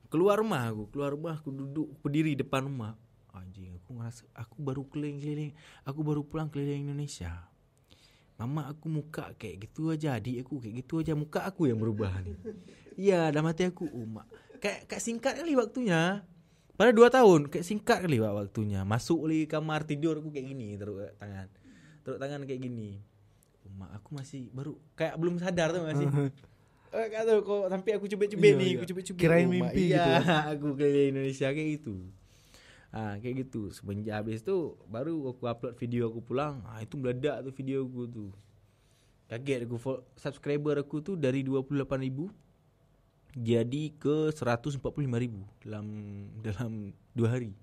Keluar rumah aku duduk berdiri depan rumah. Anjing, aku ngerasa aku baru keliling-keliling, aku baru pulang keliling Indonesia. Mama aku muka kayak gitu aja, adik aku kayak gitu aja, muka aku yang berubah nih. Iya, dalam hati aku, mak. Kayak singkat kali waktunya. Pada 2 tahun, kayak singkat kali waktunya. Masuk di kamar tidur aku kayak gini, teruk tangan kayak gini. Mak aku masih baru kayak belum sadar tuh masih. Enggak tahu kok sampai aku cubit-cubit nih, aku cubit-cubit. Kirain mimpi gitu ya. Aku keliling Indonesia kayak gitu. Kayak gitu. Semenjak habis itu baru aku upload video aku pulang. Itu meledak tuh video aku tuh. Kaget aku, subscriber aku tuh dari 28.000 jadi ke 145.000 dalam 2 hari.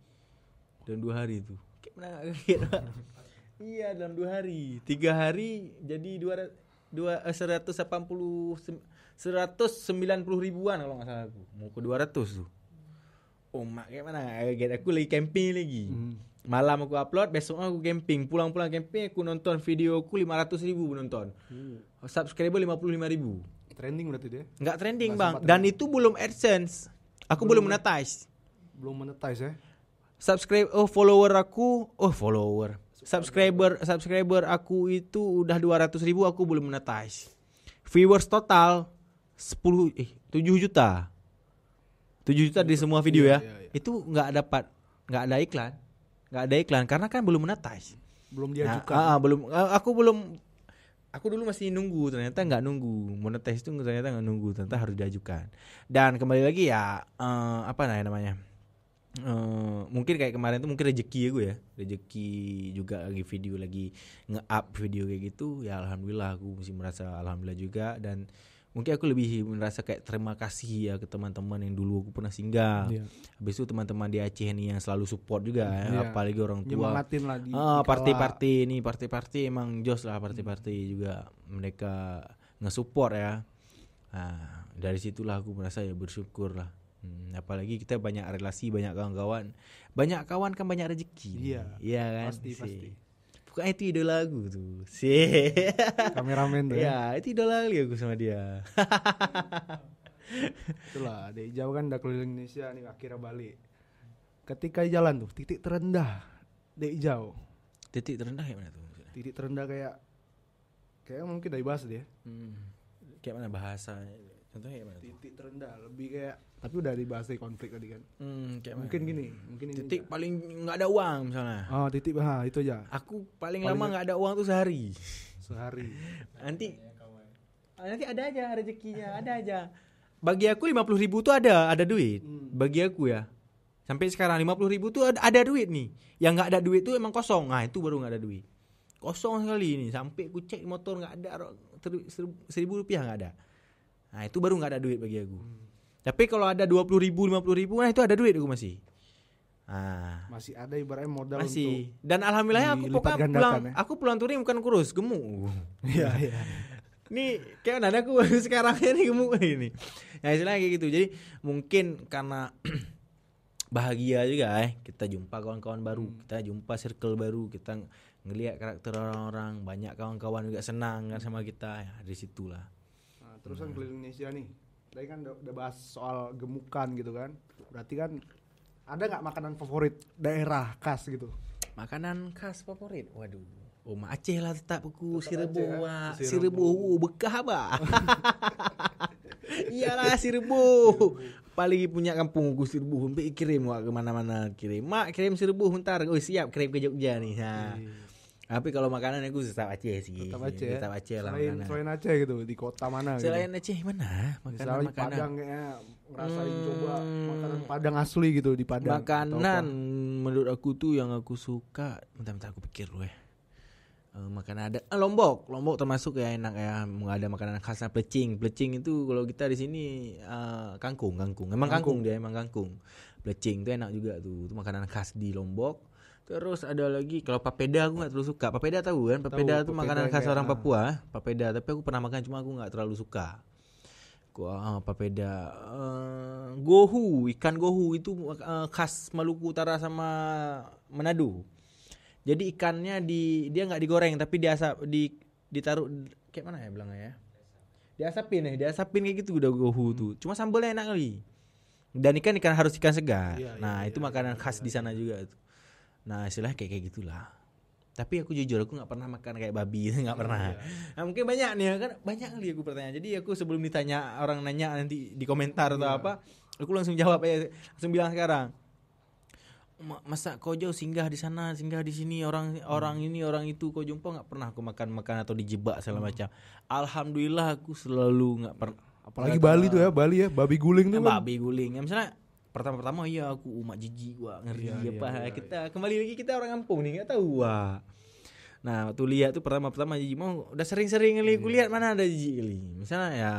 Dalam 2 hari itu. Kayak mana kaget. Iya, dalam 2 hari. 3 hari jadi 190 ribuan kalau enggak salah aku. Mau ke 200 tuh. Mak kayak mana? Aku lagi camping lagi. Malam aku upload, besok aku camping. Pulang camping aku nonton video aku 500.000 penonton. Subscriber 55.000. Trending berarti dia? Enggak trending, Bang. Dan itu belum AdSense. Aku belum monetize. Belum monetize ya? Subscriber aku itu udah 200.000, aku belum monetize. Viewers total 7 juta. 7 juta di semua video ya. Itu enggak ada iklan karena kan belum monetize. Belum diajukan. Aku dulu masih nunggu, ternyata enggak nunggu. Monetize itu ternyata enggak nunggu, ternyata harus diajukan. Dan kembali lagi ya, namanya? Mungkin kayak kemarin tuh mungkin rezeki juga lagi video lagi nge-up video kayak gitu ya, alhamdulillah aku masih merasa alhamdulillah juga. Dan mungkin aku lebih merasa kayak terima kasih ya ke teman-teman yang dulu aku pernah singgah. Habis itu teman-teman di Aceh nih yang selalu support juga apalagi orang tua. Nyemangatin lah di party emang jos lah, party juga mereka nge-support ya. Dari situlah aku merasa ya bersyukur lah. Apalagi kita banyak relasi, banyak kawan-kawan. Banyak kawan kan banyak rezeki. Iya kan? Pasti. Pokoknya itu idola aku tuh. Kameramen tuh. Ya, itu idola aku sama dia. Itulah, dari jauh kan udah keliling Indonesia nih, akhirnya balik. Ketika jalan tuh, titik terendah dari jauh. Titik terendah kayak mana tuh? Titik terendah kayak mungkin dari bahasa dia. Kayak mana bahasanya? Contohnya kayak mana? Titik terendah, lebih kayak, tapi udah dibahas dari konflik tadi kan. Mungkin gini. Titik paling nggak ada uang misalnya. Titik itu aja. Aku paling lama nggak ada uang tuh sehari. Nanti ada aja rezekinya, ada aja. Bagi aku 50.000 tuh ada duit. Bagi aku ya. Sampai sekarang 50.000 tuh ada duit nih. Yang nggak ada duit tuh emang kosong. Nah itu baru nggak ada duit. Kosong sekali nih. Sampai aku cek motor nggak ada, 1.000 rupiah nggak ada. Nah itu baru nggak ada duit bagi aku. Tapi kalau ada 20.000, 50.000, nah itu ada duit aku masih. Masih ada ibaratnya modal masih. Dan alhamdulillah aku pokoknya pulang touring bukan kurus, gemuk. Iya. Nih kayak nada aku sekarang ini gemuk ini. Nah istilahnya kayak gitu. Jadi mungkin karena bahagia juga kita jumpa kawan-kawan baru, kita jumpa circle baru, kita ngelihat karakter orang-orang, banyak kawan-kawan juga senang kan sama kita. Ya dari situlah. Terus kan keliling Indonesia nih. Tadi kan udah bahas soal gemukan gitu kan. Berarti kan ada nggak makanan favorit daerah khas gitu? Makanan khas favorit. Waduh. Mak Aceh lah tetap aku si Aceh, rebus. ya? Si Si rebus bekah bah. Iyalah si rebus. Paling punya kampung aku si rebus. Sampai kirim wak ke mana-mana kirim. Mak kirim si rebus bentar. Oh siap kirim ke Jogja nih. Ha. Tapi kalau makanan aku tetap Aceh sih. Tetap Aceh. Tetap Aceh lah Selain, makanan. selain Aceh gitu di kota mana Selain gitu. Aceh mana? Misalnya di Makanan. Padang kayaknya ngerasain coba makanan Padang asli gitu di Padang. Makanan menurut aku tuh yang aku suka. Bentar aku pikir dulu ya. Makanan ada Lombok termasuk ya enak ya. Ada makanan khasnya plecing itu kalau kita di sini kangkung. Emang kangkung dia emang kangkung. Plecing itu enak juga tuh. Itu makanan khas di Lombok. Terus ada lagi kalau papeda aku nggak terlalu suka. Papeda tahu kan? Papeda itu makanan khas orang Papua. Papeda tapi aku pernah makan cuma aku nggak terlalu suka. Papeda. Ikan gohu itu khas Maluku Utara sama Manado. Jadi ikannya dia nggak digoreng tapi ditaruh kayak mana ya bilangnya ya? Diasapin kayak gitu udah gohu tuh. Cuma sambalnya enak kali. Dan ikan harus ikan segar. Itu makanan khas di sana juga tuh. Nah, istilahnya kayak gitulah. Tapi aku jujur aku nggak pernah makan kayak babi, nggak pernah. Nah, mungkin banyak nih kan banyak kali aku bertanya. Jadi aku sebelum ditanya orang nanya nanti di komentar atau apa, aku langsung jawab aja, langsung bilang sekarang. Masa kau jauh singgah di sana, singgah di sini orang ini orang itu kau jumpa nggak pernah aku makan atau dijebak segala macam. Alhamdulillah aku selalu nggak pernah. Apalagi Bali tuh ya, babi guling tuh. Babi guling. Ya misalnya pertama iya aku umat jijik ngeri kita kembali lagi kita orang kampung nih nggak tahu Nah waktu lihat tuh pertama jijik mau udah sering-sering kali aku lihat mana ada jijik kali. Misalnya ya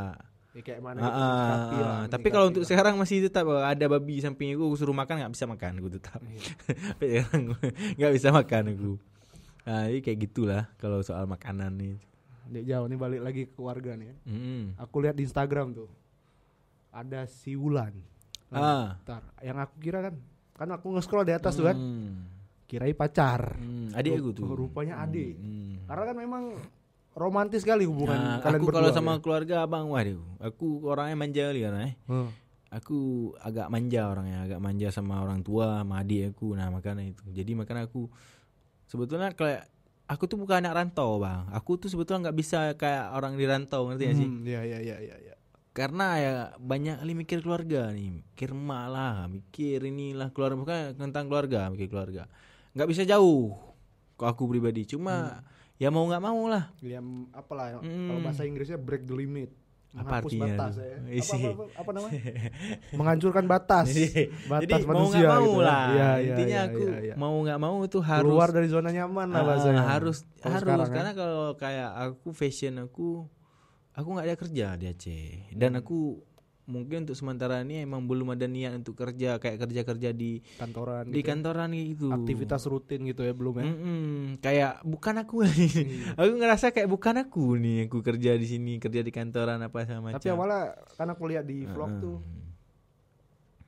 kayak mana gitu, tapi kalau untuk sekarang masih tetap ada babi samping aku suruh makan nggak bisa makan aku tetap. Tapi sekarang nggak bisa makan aku. Nah ini kayak gitulah kalau soal makanan nih. Dek jauh nih balik lagi ke keluarga nih. Aku lihat di Instagram tuh ada si Wulan. Ntar, yang aku kira kan aku nge-scroll di atas tuh kan. Kirain pacar. Adik aku tuh. Rupanya adik. Karena kan memang romantis sekali hubungan kalian aku berdua. Kalau sama keluarga abang aku orangnya manja kali kan. Aku agak manja sama orang tua, sama adik aku. Nah, makanya itu. Jadi makanya aku sebetulnya kayak aku tuh bukan anak rantau, Bang. Aku tuh sebetulnya enggak bisa kayak orang di rantau, ngerti enggak sih? Iya. Karena ya banyak kali mikir keluarga nih, mikir emak lah, mikir inilah keluarga, bukan tentang keluarga, mikir keluarga. Enggak bisa jauh. Kok aku pribadi, cuma ya mau nggak mau lah. Ya apalah kalau bahasa Inggrisnya break the limit. Apa Menghapus artinya? Batas ya. Apa namanya? Menghancurkan batas. Jadi mau manusia nggak mau gitu. lah. Ya, intinya aku mau nggak mau itu harus keluar dari zona nyaman lah bahasanya. Harus sekarang, karena kalau kayak aku fashion aku nggak ada kerja di Aceh dan aku mungkin untuk sementara ini emang belum ada niat untuk kerja di kantoran di kantoran gitu. Aktivitas rutin gitu ya belum ya. Kayak bukan aku lagi. Aku ngerasa kayak bukan aku nih, aku kerja di sini, kerja di kantoran apa sama macam. Tapi awalnya kan aku lihat di vlog tuh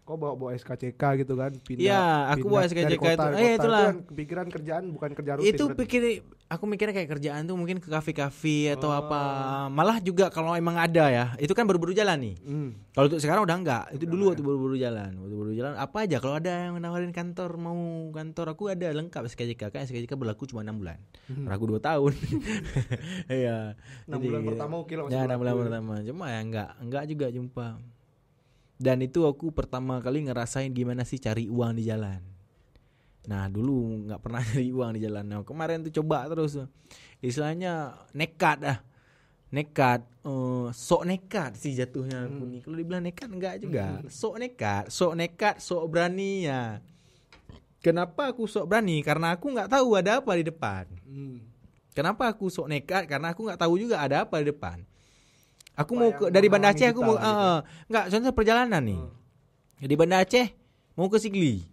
kok bawa SKCK gitu kan, pindah. Iya, aku bawa SKCK itu. Itulah. Itu pikiran kerjaan bukan kerja rutin. Itu aku mikirnya kayak kerjaan tuh mungkin ke kafe-kafe atau apa. Malah juga kalau emang ada ya, itu kan baru-baru jalan nih. Kalau untuk sekarang udah enggak. Itu dulu waktu baru-baru jalan. Apa aja kalau ada yang nawarin kantor, mau kantor aku ada lengkap SKCK. Kan SKCK berlaku cuma 6 bulan. Aku 2 tahun. Iya. 6 bulan pertama oke lah masih. Ya, 6 bulan pertama. Cuma ya enggak juga jumpa. Dan itu aku pertama kali ngerasain gimana sih cari uang di jalan. Nah dulu nggak pernah cari uang di jalan. Nah kemarin tuh coba terus. Istilahnya nekat. Sok nekat sih jatuhnya aku nih. Kalau dibilang nekat enggak juga. Sok nekat, sok berani ya. Kenapa aku sok berani? Karena aku nggak tahu ada apa di depan. Kenapa aku sok nekat? Karena aku nggak tahu juga ada apa di depan. Aku mau dari Banda Aceh aku mau enggak contoh perjalanan nih. Di Banda Aceh mau ke Sigli.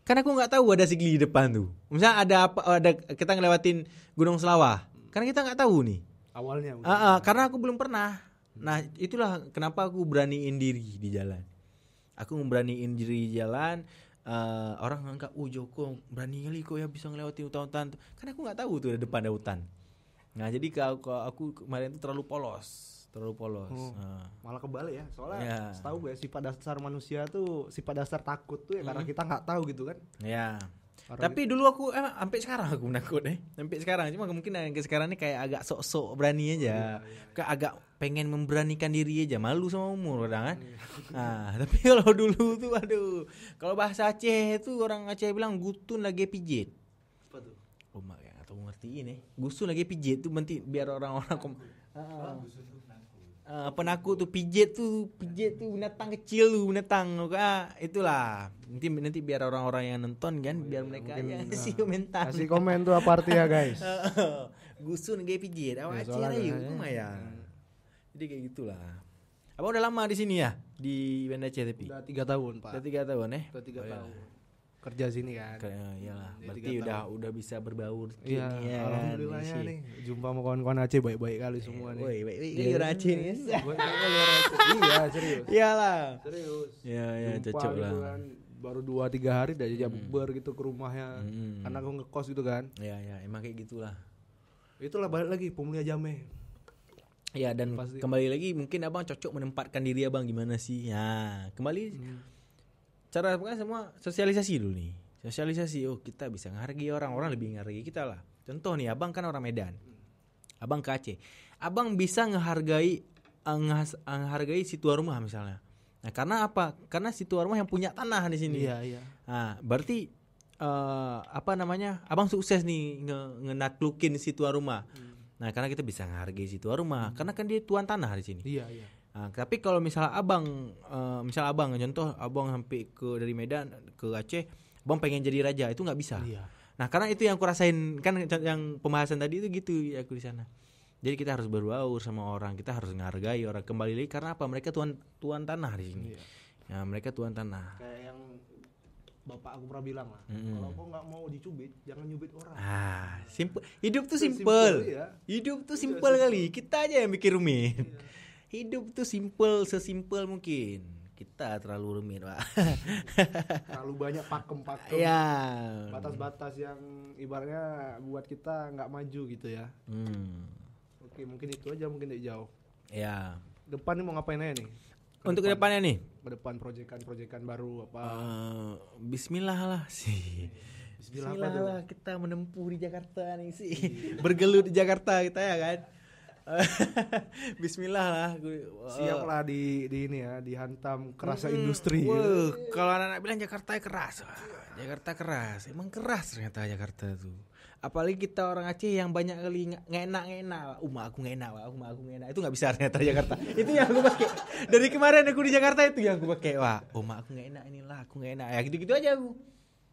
Kan aku enggak tahu ada Sigli di depan tuh. Misalnya ada kita ngelewatin Gunung Selawah. Kan kita enggak tahu nih. Awalnya. Karena aku belum pernah. Nah, itulah kenapa aku beraniin diri di jalan. Aku beraniin diri di jalan. Orang anggap Joko berani kali kok ya bisa ngelewatin hutan-hutan. Kan aku enggak tahu tuh di depan ada hutan. Nah, jadi kalau aku kemarin itu terlalu polos. Malah kebalik ya. Soalnya setahu gue sifat dasar manusia tuh sifat dasar takut tuh ya karena kita nggak tahu gitu kan. Ya. Tapi dulu aku sampai sekarang aku menakut sampai sekarang, cuma mungkin yang ke sekarang ini kayak agak sok-sok berani aja, kayak agak pengen memberanikan diri aja, malu sama umur kadang kan. Nah, tapi kalau dulu tuh aduh, kalau bahasa Aceh itu orang Aceh bilang gutun lagi pijit. Apa tuh? Oh mak ya atau ngerti ini. Gutun lagi pijit tuh nanti biar orang-orang penakut tuh pijit tuh binatang kecil tuh binatang itulah nanti biar orang-orang yang nonton kan biar mereka aja kasih komentar. Kasih komen tuh apa artinya guys. Gusun kayak pijit awak soalnya Aceh lumayan. Jadi kayak gitulah. Abang udah lama di sini ya di Banda Aceh tapi Udah 3 tahun Pak. udah 3 tahun Udah 3 tahun. Kerja sini kan. Iyalah Dia berarti 3 udah bisa berbaur Iya, ya, alhamdulillahnya nih. Jumpa sama kawan-kawan Aceh baik-baik kali semua nih. Woi, baik orang Aceh nih. Iya, serius. Iyalah. Serius. Ya Jumpa cocok gitu lah. kan. Baru 2-3 hari udah jajak bukber gitu ke rumahnya. Karena aku ngekos gitu kan. Ya emang kayak gitulah. Itulah balik lagi pemulia Jameh. Ya dan Pasti. kembali lagi mungkin abang cocok menempatkan diri abang gimana sih? Ya kembali cara kan semua sosialisasi dulu nih. Sosialisasi, kita bisa menghargai orang lebih menghargai kita lah. Contoh nih, abang kan orang Medan, abang ke Aceh, abang bisa menghargai situ rumah misalnya. Nah karena apa? Karena situ rumah yang punya tanah di sini. Iya. Nah berarti abang sukses nih ngenaklukin situ rumah. Nah karena kita bisa menghargai situ rumah, karena kan dia tuan tanah di sini. Iya. Nah, tapi kalau misalnya abang contoh abang sampai dari Medan ke Aceh, abang pengen jadi raja, itu nggak bisa. Iya. Nah karena itu yang aku rasain kan yang pembahasan tadi itu gitu ya aku di sana. Jadi kita harus berbaur sama orang, kita harus menghargai orang kembali lagi karena apa? Mereka tuan tanah di sini. Iya. Ya mereka tuan tanah. Kayak yang bapak aku pernah bilang lah, kalau kau nggak mau dicubit, jangan nyubit orang. Simple. Hidup tuh Simple, simple. iya. Hidup tuh simple kali. Kita aja yang mikir rumit. Hidup tuh simple, sesimpel mungkin. Kita terlalu rumit, Pak. Terlalu banyak pakem-pakem. Ya. Batas-batas yang ibaratnya buat kita nggak maju gitu ya. Oke, mungkin itu aja, mungkin dari jauh. Ya. Depan nih mau ngapain aja nih? Untuk kedepannya nih. Ke depan proyekan baru apa? Bismillah lah sih. Bismillah lah kita menempuh di Jakarta nih sih. Bergelut di Jakarta kita ya kan. Bismillah lah. Siap lah di ini ya, dihantam kerasa industri. Kalau anak-anak bilang Jakarta keras. Jakarta keras. Emang keras ternyata Jakarta tuh. Apalagi kita orang Aceh yang banyak kali nggak enak. Aku nggak enak. Itu nggak bisa ternyata Jakarta. Itu yang aku pakai. Dari kemarin aku di Jakarta itu yang aku pakai. Wah, aku nggak enak inilah. Aku nggak enak. Ya gitu-gitu aja aku.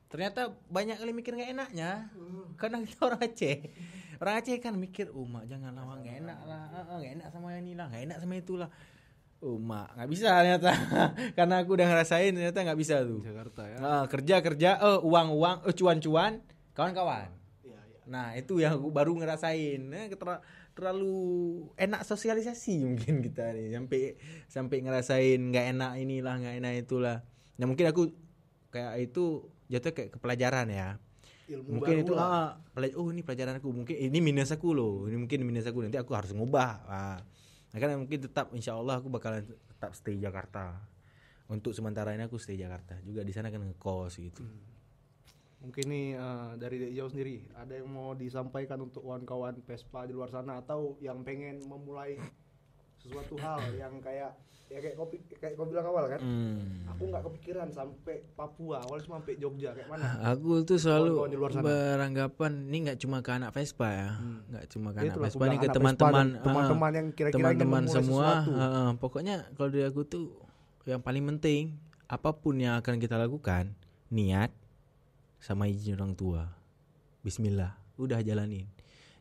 Ternyata banyak kali mikir nggak enaknya. Karena kita orang Aceh. Orang Aceh kan mikir, mak jangan lama nggak enak lah. Nggak enak sama ini lah. Nggak enak sama itulah. Mak nggak bisa ternyata. Karena aku udah ngerasain ternyata nggak bisa tuh. Jakarta ya. Kerja, uang, cuan, kawan-kawan. Nah itu yang aku baru ngerasain. Terlalu enak sosialisasi mungkin kita nih sampai ngerasain nggak enak inilah nggak enak itulah. Nah mungkin aku kayak itu jatuh kayak ke pelajaran ya. Ilmu mungkin itu ini pelajaran aku, mungkin ini minus aku loh, ini mungkin minus aku, nanti aku harus ngubah. Nah karena mungkin tetap insya Allah aku bakalan tetap stay Jakarta. Untuk sementara ini aku stay Jakarta juga, di sana kan ngekos gitu. Mungkin nih dari Dek Jauh sendiri ada yang mau disampaikan untuk kawan-kawan Vespa di luar sana, atau yang pengen memulai sesuatu hal yang kayak kau bilang awal kan? Aku nggak kepikiran sampai Papua, awalnya cuma sampai Jogja, kayak mana? Aku tuh selalu beranggapan ini nggak cuma ke anak Vespa ya, nggak cuma ke anak Vespa, ini ke teman-teman yang kira-kira teman-teman semua. sesuatu. Pokoknya kalau dari aku tuh yang paling penting apapun yang akan kita lakukan, niat sama izin orang tua, Bismillah, udah jalanin.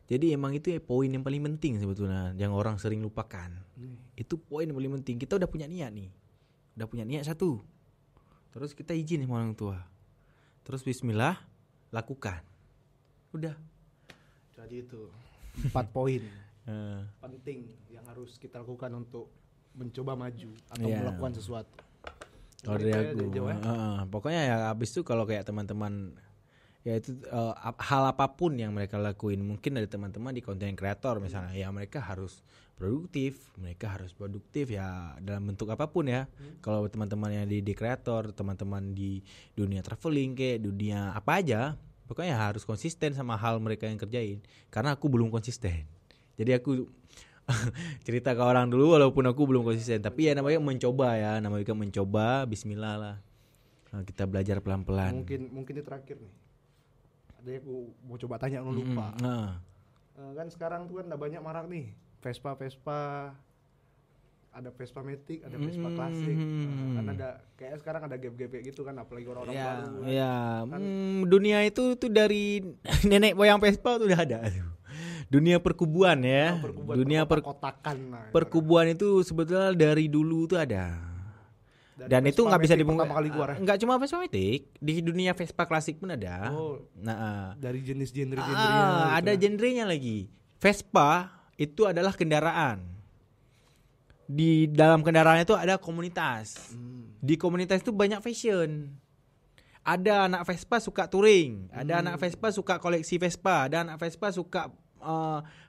Jadi emang itu poin yang paling penting sebetulnya, yang orang sering lupakan. Itu poin yang paling penting. Kita udah punya niat nih, udah punya niat satu, terus kita izin sama orang tua, terus Bismillah, lakukan. Udah. Jadi itu 4 poin penting yang harus kita lakukan untuk mencoba maju atau melakukan sesuatu. Kalau dari aku, pokoknya ya abis itu kalau kayak teman-teman yaitu hal apapun yang mereka lakuin, mungkin dari teman-teman di content creator misalnya, ya mereka harus produktif ya dalam bentuk apapun ya. Kalau teman-teman yang di kreator, teman-teman di dunia traveling kayak dunia apa aja, pokoknya harus konsisten sama hal mereka yang kerjain. Karena aku belum konsisten, jadi aku cerita ke orang dulu walaupun aku belum konsisten. Tapi ya namanya mencoba, bismillah lah. Nah, kita belajar pelan-pelan. Mungkin ini terakhir nih. Ada yang aku mau coba tanya, aku lupa. Kan sekarang tuh kan udah banyak marak nih Vespa, ada Vespa Matic, ada Vespa klasik. Kan ada kayak sekarang ada gap-gap kayak gitu kan, apalagi orang-orang baru. Iya, kan. Dunia itu tuh dari nenek moyang Vespa tuh udah ada tuh. Dunia perkubuan ya. Dunia perkotakan. Perkubuan itu sebetulnya dari dulu tuh ada. Dan itu nggak bisa dipungkiri. Nggak cuma Vespa Matic, di dunia Vespa klasik pun ada. Dari jenis-genre ada genrenya lagi. Vespa itu adalah kendaraan. Di dalam kendaraan itu ada komunitas. Di komunitas itu banyak fashion. Ada anak Vespa suka touring, ada anak Vespa suka koleksi Vespa, ada anak Vespa suka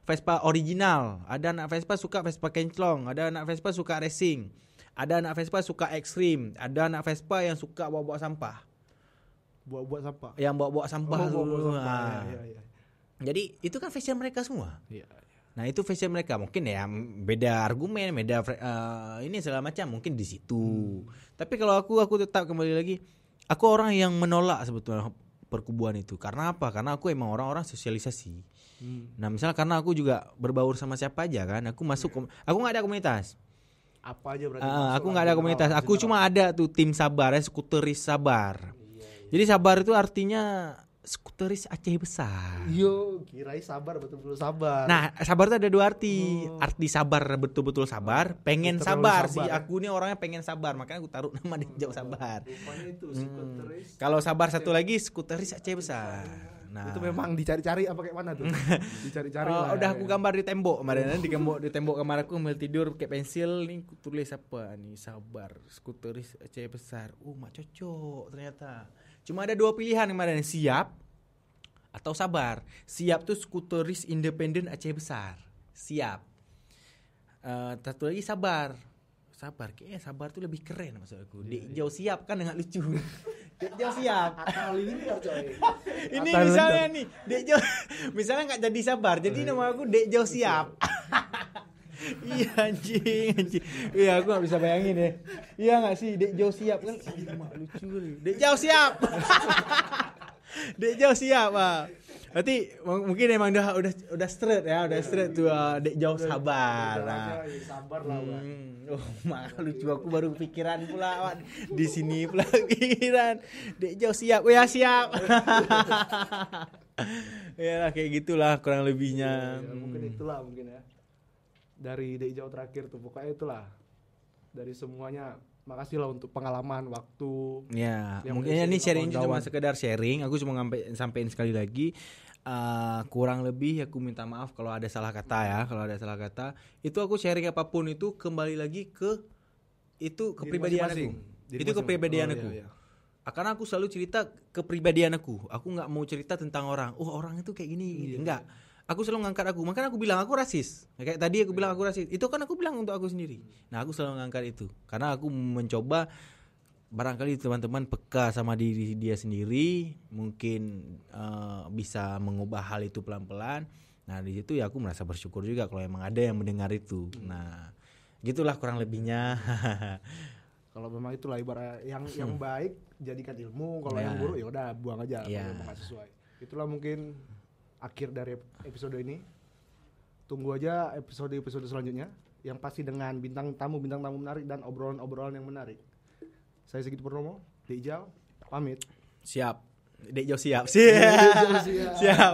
Vespa original, ada anak Vespa suka Vespa kenclong, ada anak Vespa suka racing. Ada anak Vespa suka ekstrim, ada anak Vespa yang suka bawa-bawa sampah. Bawa-bawa sampah. Yang bawa-bawa sampah dulu. Iya. Jadi itu kan fashion mereka semua. Iya. Nah, itu fashion mereka. Mungkin ya beda argumen, beda ini segala macam mungkin di situ. Tapi kalau aku tetap kembali lagi, aku orang yang menolak sebetulnya perkubuan itu. Karena apa? Karena aku emang orang-orang sosialisasi. Nah, misalnya karena aku juga berbaur sama siapa aja kan, aku masuk aku enggak ada komunitas. Apa aja berarti? Aku nggak ada komunitas. Aku cuma ada tuh tim sabar ya, skuteris sabar. Jadi sabar itu artinya skuteris Aceh besar. Yo, kirain sabar betul-betul sabar. Nah, sabar itu ada dua arti. Arti sabar betul-betul sabar, pengen sabar sih. Aku ini orangnya pengen sabar, makanya aku taruh nama Dijau Sabar. Rupanya itu skuteris. Kalau sabar satu lagi skuteris Aceh besar. Nah, itu memang dicari-cari apa kayak mana tuh? Dicari-cari lah. Udah aku gambar di tembok kemarin, di tembok kamar aku ambil tidur pakai pensil nih, aku tulis apa nih, sabar skuteris Aceh besar. Mak cocok ternyata. Cuma ada dua pilihan kemarin, siap atau sabar. Siap tuh skuteris independen Aceh besar. Siap. Satu lagi sabar. Sabar, kayaknya sabar tuh lebih keren maksud aku. Dijau siap kan enggak lucu. Dijau siap. Ini misalnya nih, Dijau misalnya enggak jadi sabar, jadi nama aku Dijau siap. Iya anjing. Iya, aku enggak bisa bayangin ya. Iya enggak sih, Dijau siap kan lucu nih. Dijau siap. Dijau siap, Pak. Berarti mungkin emang udah straight ya, udah straight tuh Dijau sabar. Nah. Sabar lah, Mak lucu, aku baru pikiran pula di sini pula pikiran. Dijau siap, ya siap. Ya lah kayak gitulah kurang lebihnya. Mungkin itulah ya. Dari Dijau terakhir tuh pokoknya itulah. Dari semuanya makasih lah untuk pengalaman waktu. Ya, mungkin ini sharing cuma sekedar sharing. Aku cuma sampein sekali lagi. Kurang lebih aku minta maaf kalau ada salah kata ya. Kalau ada salah kata, itu aku sharing apapun itu kembali lagi ke itu kepribadian aku. Itu kepribadian aku. Iya. Karena aku selalu cerita kepribadian aku. Aku nggak mau cerita tentang orang. Orang itu kayak gini. Enggak. Aku selalu ngangkat aku. Makanya aku bilang aku rasis. Kayak tadi aku bilang aku rasis. Itu kan aku bilang untuk aku sendiri. Nah, aku selalu ngangkat itu. Karena aku mencoba barangkali teman-teman peka sama diri dia sendiri, mungkin bisa mengubah hal itu pelan-pelan. Nah, di situ ya aku merasa bersyukur juga kalau emang ada yang mendengar itu. Nah, gitulah kurang lebihnya. Kalau memang itulah ibarat yang baik jadikan ilmu, kalau yang buruk ya udah buang aja kalau memang gak sesuai. Itulah mungkin akhir dari episode ini. Tunggu aja episode selanjutnya yang pasti dengan bintang tamu menarik dan obrolan yang menarik. Saya Sigit Purnomo, Dijau pamit. Siap. Dijau siap. Siap.